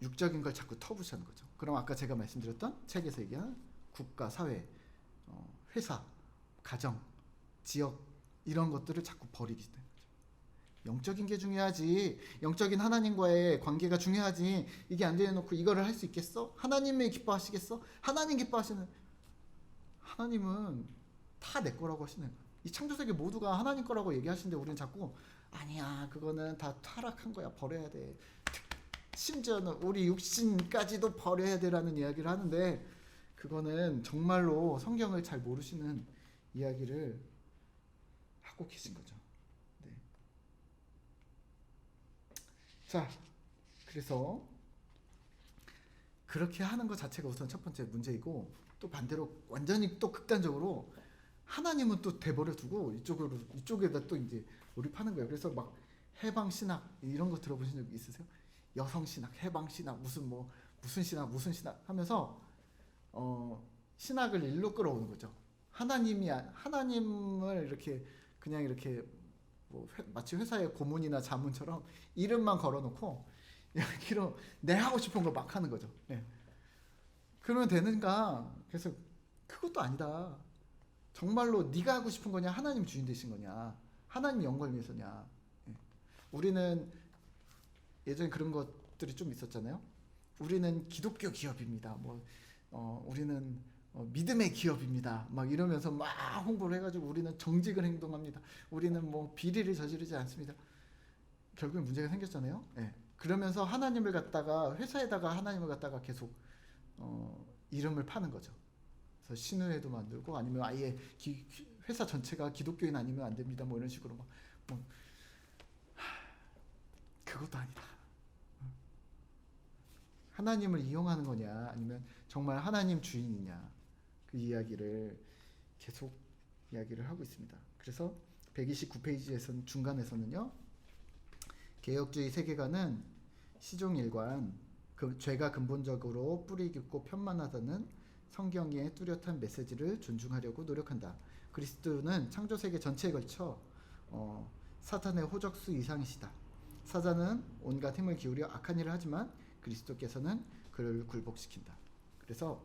Speaker 1: 육적인 걸 자꾸 터부시하는 거죠. 그럼 아까 제가 말씀드렸던 책에서 얘기한 국가, 사회, 회사, 가정, 지역 이런 것들을 자꾸 버리기 때문에 영적인 게 중요하지. 영적인 하나님과의 관계가 중요하지. 이게 안 되놓고 이거를 할 수 있겠어? 하나님이 기뻐하시겠어? 하나님 기뻐하시는 하나님은 다 내 거라고 하시는 거예요. 이 창조세계 모두가 하나님 거라고 얘기하시는데 우리는 자꾸 아니야 그거는 다 타락한 거야 버려야 돼. 심지어는 우리 육신까지도 버려야 되라는 이야기를 하는데 그거는 정말로 성경을 잘 모르시는 이야기를 하고 계신 거죠. 네. 자, 그래서 그렇게 하는 것 자체가 우선 첫 번째 문제이고 또 반대로 완전히 또 극단적으로 하나님은 또 대버려 두고 이쪽에다 또 이제 몰입하는 거예요. 그래서 막 해방 신학 이런 거 들어보신 적 있으세요? 여성 신학, 해방 신학, 무슨 신학 하면서 신학을 일로 끌어오는 거죠. 하나님을 이렇게 그냥 이렇게 마치 회사의 고문이나 자문처럼 이름만 걸어놓고 여기로 내 하고 싶은 거 막 하는 거죠. 네. 그러면 되는가? 그래서 그것도 아니다. 정말로 네가 하고 싶은 거냐? 하나님 주인 되신 거냐? 하나님 영광을 위해서냐? 네. 우리는 예전에 그런 것들이 좀 있었잖아요. 우리는 기독교 기업입니다. 우리는 믿음의 기업입니다. 막 이러면서 막 홍보를 해가지고 우리는 정직을 행동합니다. 우리는 비리를 저지르지 않습니다. 결국엔 문제가 생겼잖아요. 네. 그러면서 하나님을 갖다가 회사에다가 하나님을 갖다가 계속 이름을 파는 거죠. 그래서 신우회도 만들고 아니면 아예 회사 전체가 기독교인 아니면 안 됩니다. 이런 식으로 그것도 아니다. 하나님을 이용하는 거냐 아니면 정말 하나님 주인이냐 그 이야기를 계속 이야기를 하고 있습니다. 그래서 129페이지에서는 중간에서는요. 개혁주의 세계관은 시종일관 죄가 근본적으로 뿌리 깊고 편만하다는 성경의 뚜렷한 메시지를 존중하려고 노력한다. 그리스도는 창조세계 전체에 걸쳐 사탄의 호적수 이상이시다. 사자는 온갖 힘을 기울여 악한 일을 하지만 그리스도께서는 그를 굴복시킨다. 그래서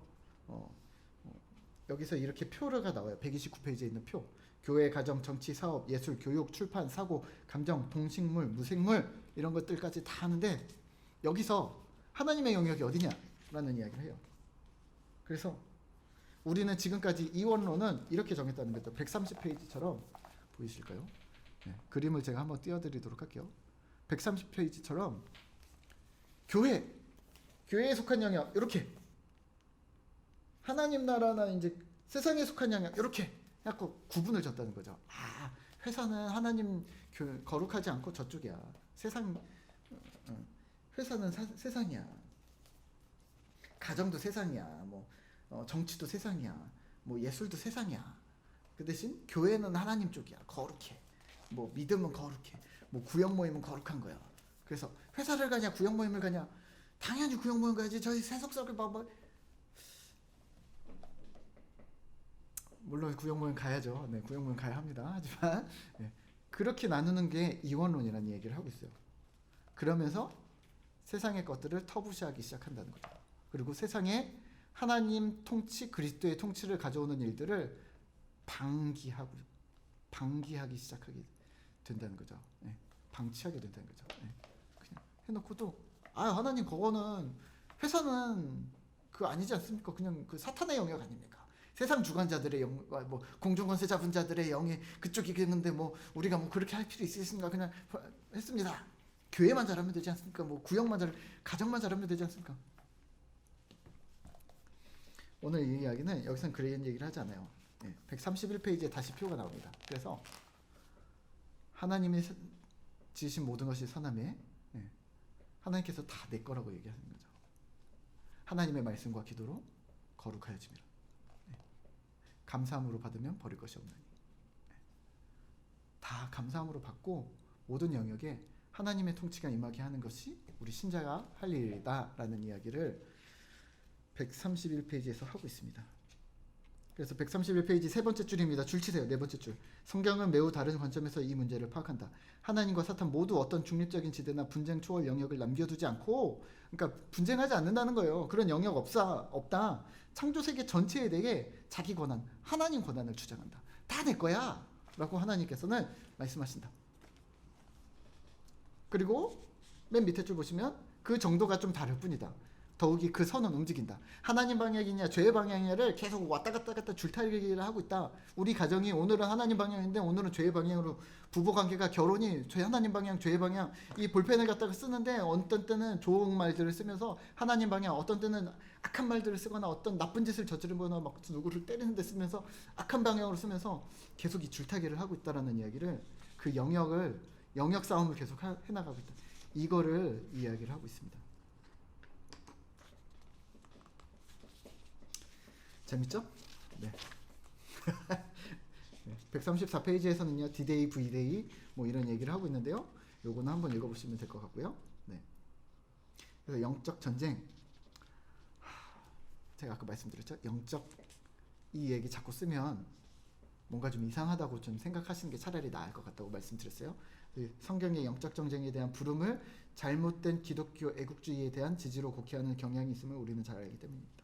Speaker 1: 여기서 이렇게 표가 나와요. 129페이지에 있는 표. 교회, 가정, 정치, 사업, 예술, 교육, 출판, 사고, 감정, 동식물, 무생물 이런 것들까지 다 하는데 여기서 하나님의 영역이 어디냐라는 이야기를 해요. 그래서 우리는 지금까지 이원론은 이렇게 정했다는 거죠. 130페이지처럼 보이실까요? 네, 그림을 제가 한번 띄워드리도록 할게요. 130페이지처럼 교회에 속한 영역 이렇게, 하나님 나라나 이제 세상에 속한 영역 이렇게 해갖고 구분을 줬다는 거죠. 아, 회사는 하나님 거룩하지 않고 저쪽이야. 회사는 세상이야. 가정도 세상이야. 뭐 정치도 세상이야. 뭐 예술도 세상이야. 그 대신 교회는 하나님 쪽이야. 거룩해. 뭐 믿음은 거룩해. 뭐 구역 모임은 거룩한 거야. 그래서 회사를 가냐 구역 모임을 가냐? 당연히 구역 모임 가야지. 저희 세속적을 봐봐. 물론 구역 모임 가야죠. 네, 구역 모임 가야 합니다. 하지만 네, 그렇게 나누는 게 이원론이라는 얘기를 하고 있어요. 그러면서 세상의 것들을 터부시하기 시작한다는 거죠. 그리고 세상에 하나님 통치, 그리스도의 통치를 가져오는 일들을 방기하기 시작하게 된다는 거죠. 네, 방치하게 된다는 거죠. 네, 그냥 해놓고도 하나님 그거는 회사는 그 아니지 않습니까? 그냥 그 사탄의 영역 아닙니까? 세상 주관자들의 뭐 공중권세 잡은 자들의 영이 그쪽이겠는데 뭐 우리가 뭐 그렇게 할 필요 있으신가? 그냥 했습니다. 교회만 잘하면 되지 않습니까? 뭐 구역만 가정만 잘하면 되지 않습니까? 오늘 이 이야기는 여기서는 그런 얘기를 하지 않아요. 131페이지에 다시 표가 나옵니다. 그래서 하나님이 지으신 모든 것이 선함에 하나님께서 다 내 거라고 얘기하는 거죠. 하나님의 말씀과 기도로 거룩하여짐이라. 감사함으로 받으면 버릴 것이 없나니. 다 감사함으로 받고 모든 영역에 하나님의 통치가 임하게 하는 것이 우리 신자가 할 일이다라는 이야기를 131페이지에서 하고 있습니다. 그래서 131페이지 세 번째 줄입니다. 줄 치세요. 네 번째 줄. 성경은 매우 다른 관점에서 이 문제를 파악한다. 하나님과 사탄 모두 어떤 중립적인 지대나 분쟁 초월 영역을 남겨두지 않고, 그러니까 분쟁하지 않는다는 거예요. 그런 영역 없다. 창조 세계 전체에 대해 자기 권한, 하나님 권한을 주장한다. 다 내 거야 라고 하나님께서는 말씀하신다. 그리고 맨 밑에 줄 보시면 그 정도가 좀 다를 뿐이다. 더욱이 그 선은 움직인다. 하나님 방향이냐 죄의 방향이냐를 계속 왔다 갔다 줄타기를 하고 있다. 우리 가정이 오늘은 하나님 방향인데 오늘은 죄의 방향으로, 부부관계가 결혼이 하나님 방향 죄의 방향, 이 볼펜을 갖다가 쓰는데 어떤 때는 좋은 말들을 쓰면서 하나님 방향, 어떤 때는 악한 말들을 쓰거나 어떤 나쁜 짓을 저지르거나 막 누구를 때리는 데 쓰면서 악한 방향으로 쓰면서 계속 이 줄타기를 하고 있다라는 이야기를, 그 영역 싸움을 계속 해나가고 있다. 이거를 이야기를 하고 있습니다. 재밌죠? 네. 134페이지에서는요, D-Day, V-Day 뭐 이런 얘기를 하고 있는데요. 요거는 한번 읽어보시면 될 것 같고요. 네. 그래서 영적 전쟁, 제가 아까 말씀드렸죠? 영적 이 얘기 자꾸 쓰면 뭔가 좀 이상하다고 좀 생각하시는 게 차라리 나을 것 같다고 말씀드렸어요. 성경의 영적 전쟁에 대한 부름을 잘못된 기독교 애국주의에 대한 지지로 곡해하는 경향이 있음을 우리는 잘 알기 때문입니다.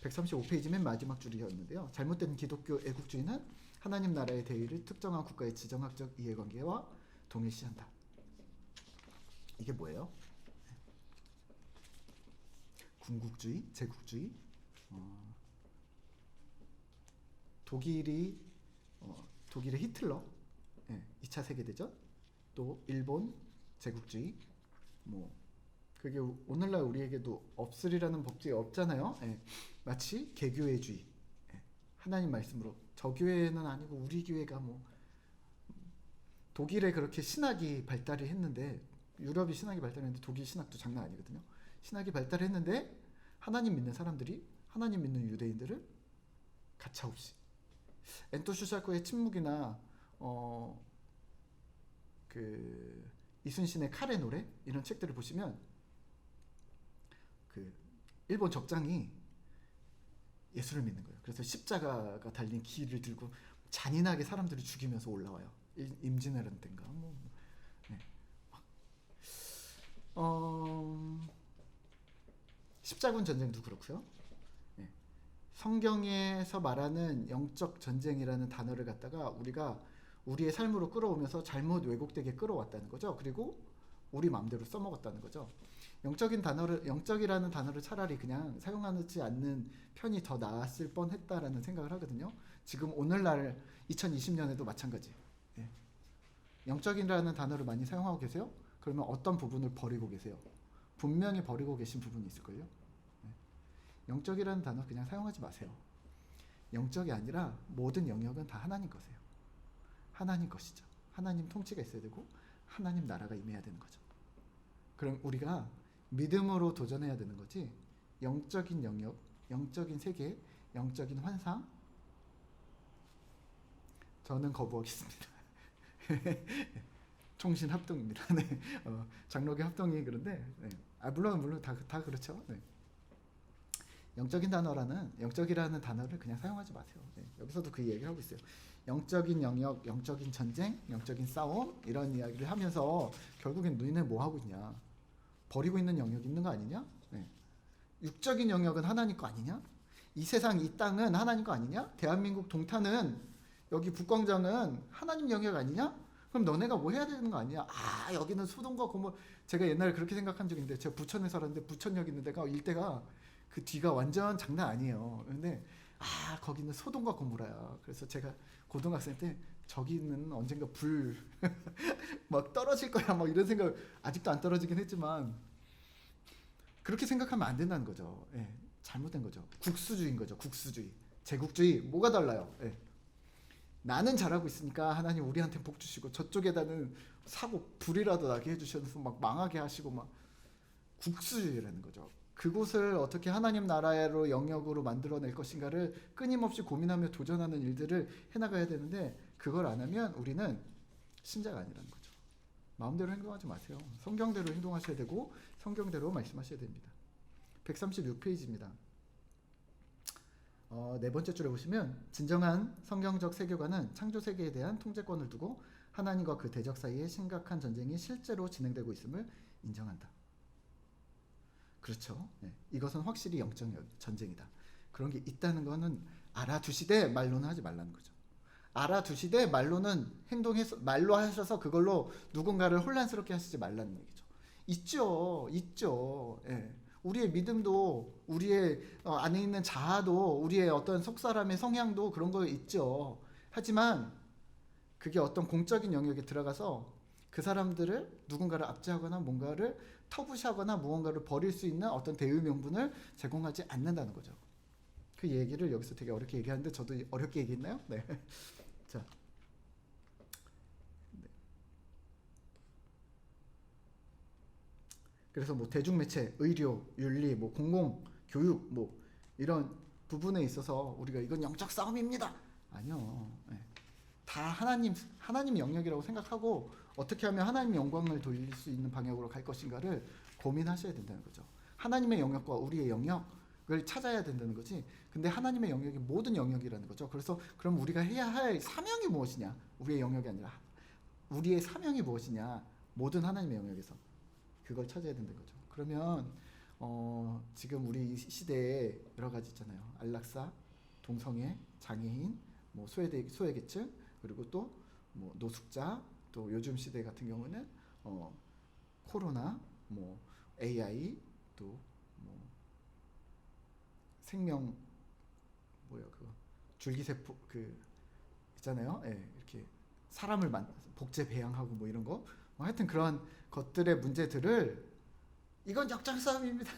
Speaker 1: 135페이지 맨 마지막 줄이었는데요. 잘못된 기독교 애국주의는 하나님 나라의 대의를 특정한 국가의 지정학적 이해관계와 동일시한다. 이게 뭐예요? 군국주의, 제국주의, 독일의 히틀러, 2차 세계대전, 또 일본 제국주의, 뭐 그게 오늘날 우리에게도 없으리라는 법칙이 없잖아요. 마치 개교회주의, 하나님 말씀으로 저 교회는 아니고 우리 교회가 뭐, 독일에 그렇게 신학이 발달을 했는데, 유럽이 신학이 발달했는데 독일 신학도 장난 아니거든요. 신학이 발달했는데 하나님 믿는 사람들이, 하나님 믿는 유대인들을 가차없이, 앤토 슈샤코의 침묵이나 그 이순신의 칼의 노래 이런 책들을 보시면 그 일본 적장이 예수를 믿는 거예요. 그래서 십자가가 달린 길을 들고 잔인하게 사람들을 죽이면서 올라와요. 임진왜란 때인가 뭐. 네. 십자군 전쟁도 그렇고요. 네. 성경에서 말하는 영적 전쟁이라는 단어를 갖다가 우리가 우리의 삶으로 끌어오면서 잘못 왜곡되게 끌어왔다는 거죠. 그리고 우리 마음대로 써먹었다는 거죠. 영적이라는 단어를 차라리 그냥 사용하지 않는 편이 더 나았을 뻔했다라는 생각을 하거든요. 지금 오늘날 2020년에도 마찬가지. 예. 영적이라는 단어를 많이 사용하고 계세요? 그러면 어떤 부분을 버리고 계세요? 분명히 버리고 계신 부분이 있을걸요? 예. 영적이라는 단어 그냥 사용하지 마세요. 영적이 아니라 모든 영역은 다 하나님 것이에요. 하나님 것이죠. 하나님 통치가 있어야 되고 하나님 나라가 임해야 되는 거죠. 그럼 우리가 믿음으로 도전해야 되는 거지, 영적인 영역, 영적인 세계, 영적인 환상, 저는 거부하겠습니다. 총신 합동입니다. 네. 장로교 합동이 그런데, 네. 물론 다 그렇죠. 네. 영적이라는 단어를 그냥 사용하지 마세요. 네. 여기서도 그 얘기를 하고 있어요. 영적인 영역, 영적인 전쟁, 영적인 싸움, 이런 이야기를 하면서 결국엔 너희네 뭐 하고 있냐? 버리고 있는 영역이 있는 거 아니냐? 네. 육적인 영역은 하나님 거 아니냐? 이 세상, 이 땅은 하나님 거 아니냐? 대한민국 동탄은, 여기 북광장은 하나님 영역 아니냐? 그럼 너네가 뭐 해야 되는 거 아니냐? 아, 여기는 소돔과 고모라. 제가 옛날에 그렇게 생각한 적이 있는데, 제가 부천에 살았는데, 부천역 있는 데가, 일대가 그 뒤가 완전 장난 아니에요. 근데 거기는 소돔과 고모라야. 그래서 제가 고등학생 때 저기는 언젠가 불 막 떨어질 거야 막 이런 생각, 아직도 안 떨어지긴 했지만 그렇게 생각하면 안 된다는 거죠. 예, 잘못된 거죠. 국수주의인 거죠. 국수주의, 제국주의. 뭐가 달라요? 예. 나는 잘하고 있으니까 하나님 우리한테 복 주시고 저쪽에다는 사고 불이라도 나게 해주셔서 막 망하게 하시고, 막 국수주의라는 거죠. 그곳을 어떻게 하나님 나라로 영역으로 만들어낼 것인가를 끊임없이 고민하며 도전하는 일들을 해나가야 되는데, 그걸 안 하면 우리는 신자가 아니라는 거죠. 마음대로 행동하지 마세요. 성경대로 행동하셔야 되고 성경대로 말씀하셔야 됩니다. 136페이지입니다. 네 번째 줄에 보시면, 진정한 성경적 세계관은 창조 세계에 대한 통제권을 두고 하나님과 그 대적 사이에 심각한 전쟁이 실제로 진행되고 있음을 인정한다. 그렇죠. 네. 이것은 확실히 영적 전쟁이다. 그런 게 있다는 거는 알아두시되 말로는 하지 말라는 거죠. 알아두시되 말로는 말로 하셔서 그걸로 누군가를 혼란스럽게 하시지 말라는 얘기죠. 있죠. 예. 우리의 믿음도, 우리의 안에 있는 자아도, 우리의 어떤 속사람의 성향도 그런 거 있죠. 하지만 그게 어떤 공적인 영역에 들어가서 그 사람들을, 누군가를 압제하거나 뭔가를 터부시하거나 무언가를 버릴 수 있는 어떤 대의 명분을 제공하지 않는다는 거죠. 그 얘기를 여기서 되게 어렵게 얘기하는데, 저도 어렵게 얘기했나요? 네. 자, 네. 그래서 뭐 대중매체, 의료, 윤리, 뭐 공공, 교육, 뭐 이런 부분에 있어서 우리가 이건 영적 싸움입니다. 아니요. 네. 다 하나님 영역이라고 생각하고 어떻게 하면 하나님 영광을 돌릴 수 있는 방향으로 갈 것인가를 고민하셔야 된다는 거죠. 하나님의 영역과 우리의 영역을 찾아야 된다는 거지. 근데 하나님의 영역이 모든 영역이라는 거죠. 그래서 그럼 우리가 해야 할 사명이 무엇이냐? 우리의 영역이 아니라 우리의 사명이 무엇이냐? 모든 하나님의 영역에서 그걸 찾아야 된다는 거죠. 그러면 지금 우리 시대에 여러 가지 있잖아요. 안락사, 동성애, 장애인, 뭐 소외계층, 그리고 또 뭐 노숙자, 또 요즘 시대 같은 경우는 코로나, 뭐 AI, 또 뭐 생명, 그거 줄기세포 그 있잖아요. 예, 이렇게 사람을 복제 배양하고 뭐 이런 거, 하여튼 그런 것들의 문제들을, 이건 역장 싸움입니다.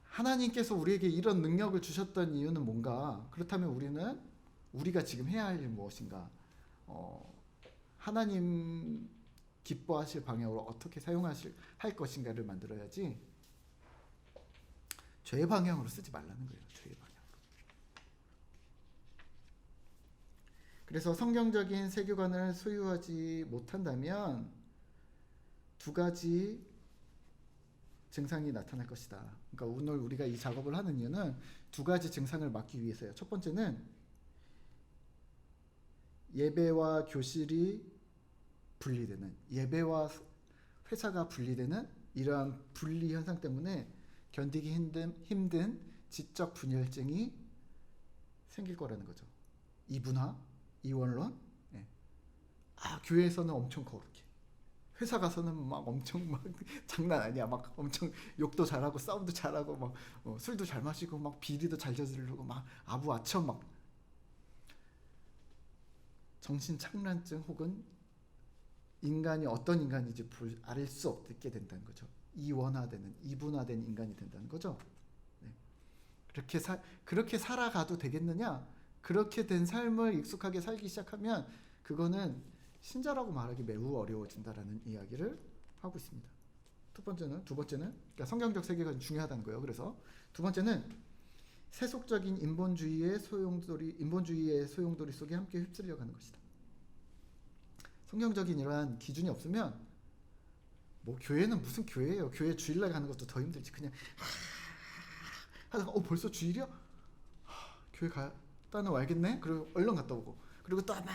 Speaker 1: 하나님께서 우리에게 이런 능력을 주셨던 이유는 뭔가? 그렇다면 우리가 지금 해야 할 일 무엇인가? 하나님 기뻐하실 방향으로 어떻게 할 것인가를 만들어야지, 죄의 방향으로 쓰지 말라는 거예요. 죄의 방향으로. 그래서 성경적인 세계관을 소유하지 못한다면 두 가지 증상이 나타날 것이다. 그러니까 오늘 우리가 이 작업을 하는 이유는 두 가지 증상을 막기 위해서요. 첫 번째는 예배와 교실이 분리되는, 예배와 회사가 분리되는 이러한 분리 현상 때문에 견디기 힘든 지적 분열증이 생길 거라는 거죠. 이분화, 이원론. 예. 교회에서는 엄청 거룩해. 회사 가서는 막 엄청 막 장난 아니야. 막 엄청 욕도 잘하고 싸움도 잘하고 막 술도 잘 마시고 막 비리도 잘 저지르고 막 아부아처 막 정신착란증 혹은 인간이 어떤 인간인지 알 수 없게 된다는 거죠. 이원화되는 이분화된 인간이 된다는 거죠. 네. 그렇게 살아가도 되겠느냐? 그렇게 된 삶을 익숙하게 살기 시작하면 그거는 신자라고 말하기 매우 어려워진다라는 이야기를 하고 있습니다. 두 번째는 그러니까 성경적 세계가 중요하다는 거예요. 그래서 두 번째는 세속적인 인본주의의 소용돌이 속에 함께 휩쓸려가는 것이다. 성경적인 이러한 기준이 없으면 뭐 교회는 무슨 교회예요? 교회 주일날 가는 것도 더 힘들지. 그냥 하다가 벌써 주일이야? 교회 갔다는 알겠네? 그리고 얼른 갔다 오고 그리고 또 막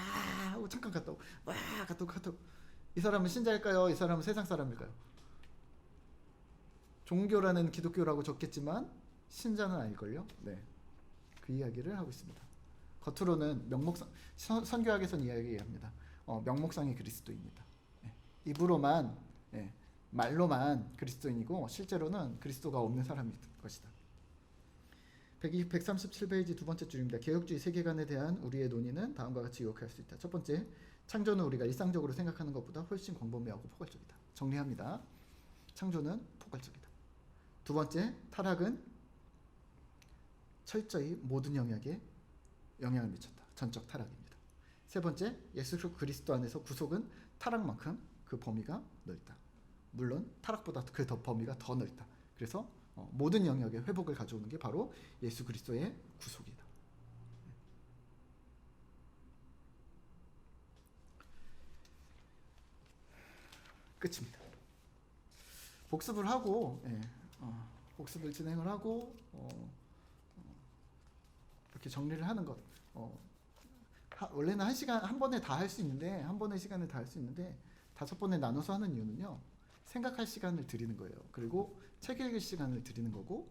Speaker 1: 하고 잠깐 갔다 오고 막 갔다 오고 이 사람은 신자일까요? 이 사람은 세상 사람일까요? 종교라는 기독교라고 적겠지만 신자는 아닐걸요? 네, 그 이야기를 하고 있습니다. 겉으로는 선교학에서는 이야기합니다. 명목상의 그리스도입니다. 예, 입으로만 말로만 그리스도인이고 실제로는 그리스도가 없는 사람일 것이다. 137페이지 두 번째 줄입니다. 개혁주의 세계관에 대한 우리의 논의는 다음과 같이 요약할 수 있다. 첫 번째, 창조는 우리가 일상적으로 생각하는 것보다 훨씬 광범위하고 포괄적이다. 정리합니다. 창조는 포괄적이다. 두 번째, 타락은 철저히 모든 영역에 영향을 미쳤다. 전적 타락입니다. 세 번째, 예수 그리스도 안에서 구속은 타락만큼 그 범위가 넓다. 물론 타락보다 그 범위가 더 넓다. 그래서 모든 영역의 회복을 가져오는 게 바로 예수 그리스도의 구속이다. 끝입니다. 복습을 하고 복습을 진행을 하고 이렇게 정리를 하는 것. 원래는 한 번에 다 할 수 있는데 한 번의 시간을 다 할 수 있는데 5번에 나눠서 하는 이유는요. 생각할 시간을 드리는 거예요. 그리고 책 읽을 시간을 드리는 거고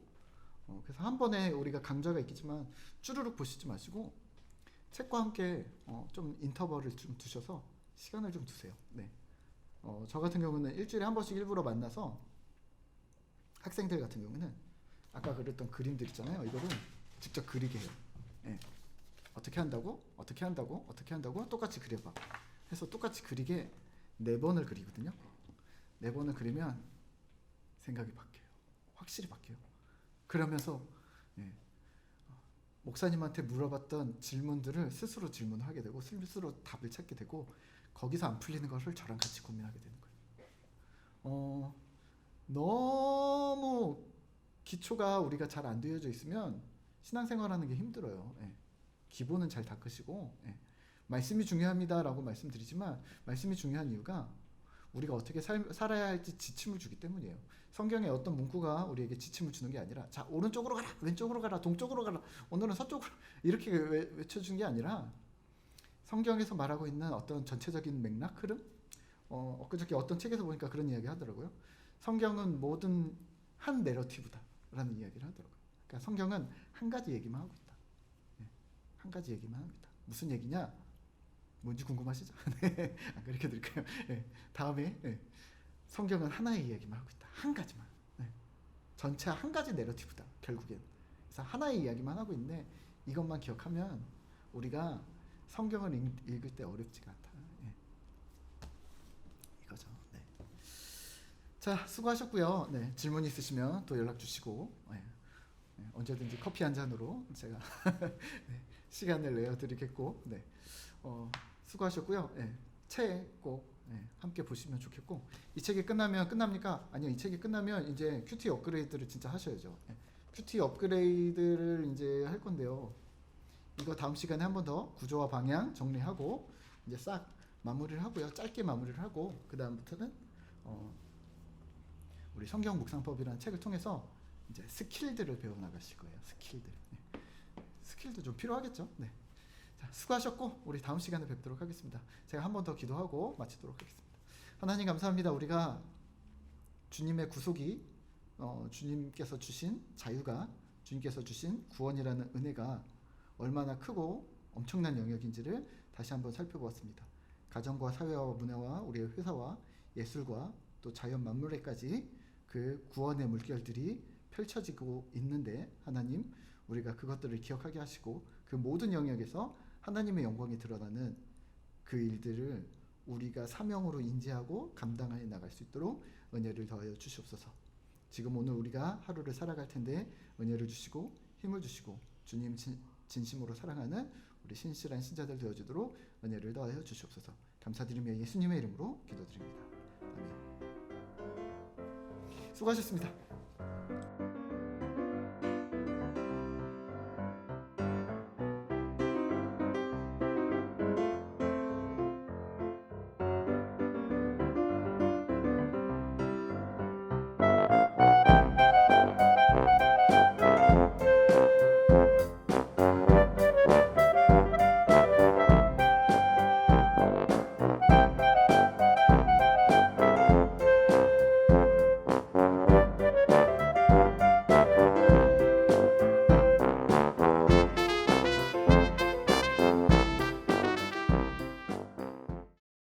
Speaker 1: 그래서 한 번에 우리가 강좌가 있겠지만 쭈루룩 보시지 마시고 책과 함께 좀 인터벌을 좀 두셔서 시간을 좀 두세요. 네. 저 같은 경우는 일주일에 한 번씩 일부러 만나서 학생들 같은 경우는 아까 그렸던 그림들 있잖아요. 이거를 직접 그리게 해요. 네. 어떻게 한다고? 똑같이 그려봐. 해서 똑같이 그리게 4번을 그리거든요. 4번을 그리면 생각이 바뀌어요. 확실히 바뀌어요. 그러면서 목사님한테 물어봤던 질문들을 스스로 질문하게 되고 스스로 답을 찾게 되고 거기서 안 풀리는 것을 저랑 같이 고민하게 되는 거예요. 너무 기초가 우리가 잘 안 되어져 있으면 신앙생활하는 게 힘들어요. 기본은 잘 닦으시고 말씀이 중요합니다라고 말씀드리지만 말씀이 중요한 이유가 우리가 어떻게 살아야 할지 지침을 주기 때문이에요. 성경에 어떤 문구가 우리에게 지침을 주는 게 아니라 자 오른쪽으로 가라 왼쪽으로 가라 동쪽으로 가라 오늘은 서쪽으로 이렇게 외쳐준 게 아니라 성경에서 말하고 있는 어떤 전체적인 맥락 흐름 엊그저께 어떤 책에서 보니까 그런 이야기 하더라고요. 성경은 모든 한 내러티브다라는 이야기를 하더라고요. 그러니까 성경은 한 가지 얘기만 하고 있다. 한 가지 얘기만 합니다. 무슨 얘기냐? 뭔지 궁금하시죠? 네, 그렇게 드릴까요? 다음에 성경은 하나의 이야기만 하고 있다. 한 가지만. 전체 한 가지 내러티브다. 결국엔. 그래서 하나의 이야기만 하고 있는데 이것만 기억하면 우리가 성경을 읽을 때 어렵지가 않다. 이거죠. 네. 자, 수고하셨고요. 네, 질문 있으시면 또 연락 주시고 언제든지 커피 한 잔으로 제가 네, 시간을 내어드리겠고 네. 수고하셨고요. 책 꼭 함께 보시면 좋겠고 이 책이 끝나면 끝납니까? 아니요. 이 책이 끝나면 이제 큐티 업그레이드를 진짜 하셔야죠. 큐티 업그레이드를 이제 할 건데요. 이거 다음 시간에 한 번 더 구조와 방향 정리하고 이제 싹 마무리를 하고요. 짧게 마무리를 하고 그 다음부터는 우리 성경 묵상법이라는 책을 통해서 이제 스킬들을 배워 나가실 거예요. 스킬도 좀 필요하겠죠. 네. 자, 수고하셨고 우리 다음 시간에 뵙도록 하겠습니다. 제가 한 번 더 기도하고 마치도록 하겠습니다. 하나님 감사합니다. 우리가 주님의 구속이 주님께서 주신 자유가 주님께서 주신 구원이라는 은혜가 얼마나 크고 엄청난 영역인지를 다시 한번 살펴보았습니다. 가정과 사회와 문화와 우리의 회사와 예술과 또 자연 만물에까지 그 구원의 물결들이 펼쳐지고 있는데, 하나님 우리가 그것들을 기억하게 하시고 그 모든 영역에서 하나님의 영광이 드러나는 그 일들을 우리가 사명으로 인지하고 감당해 나갈 수 있도록 은혜를 더하여 주시옵소서. 지금 오늘 우리가 하루를 살아갈 텐데 은혜를 주시고 힘을 주시고 주님 진심으로 사랑하는 우리 신실한 신자들 되어주도록 은혜를 더하여 주시옵소서. 감사드리며 예수님의 이름으로 기도드립니다. 아멘. 수고하셨습니다.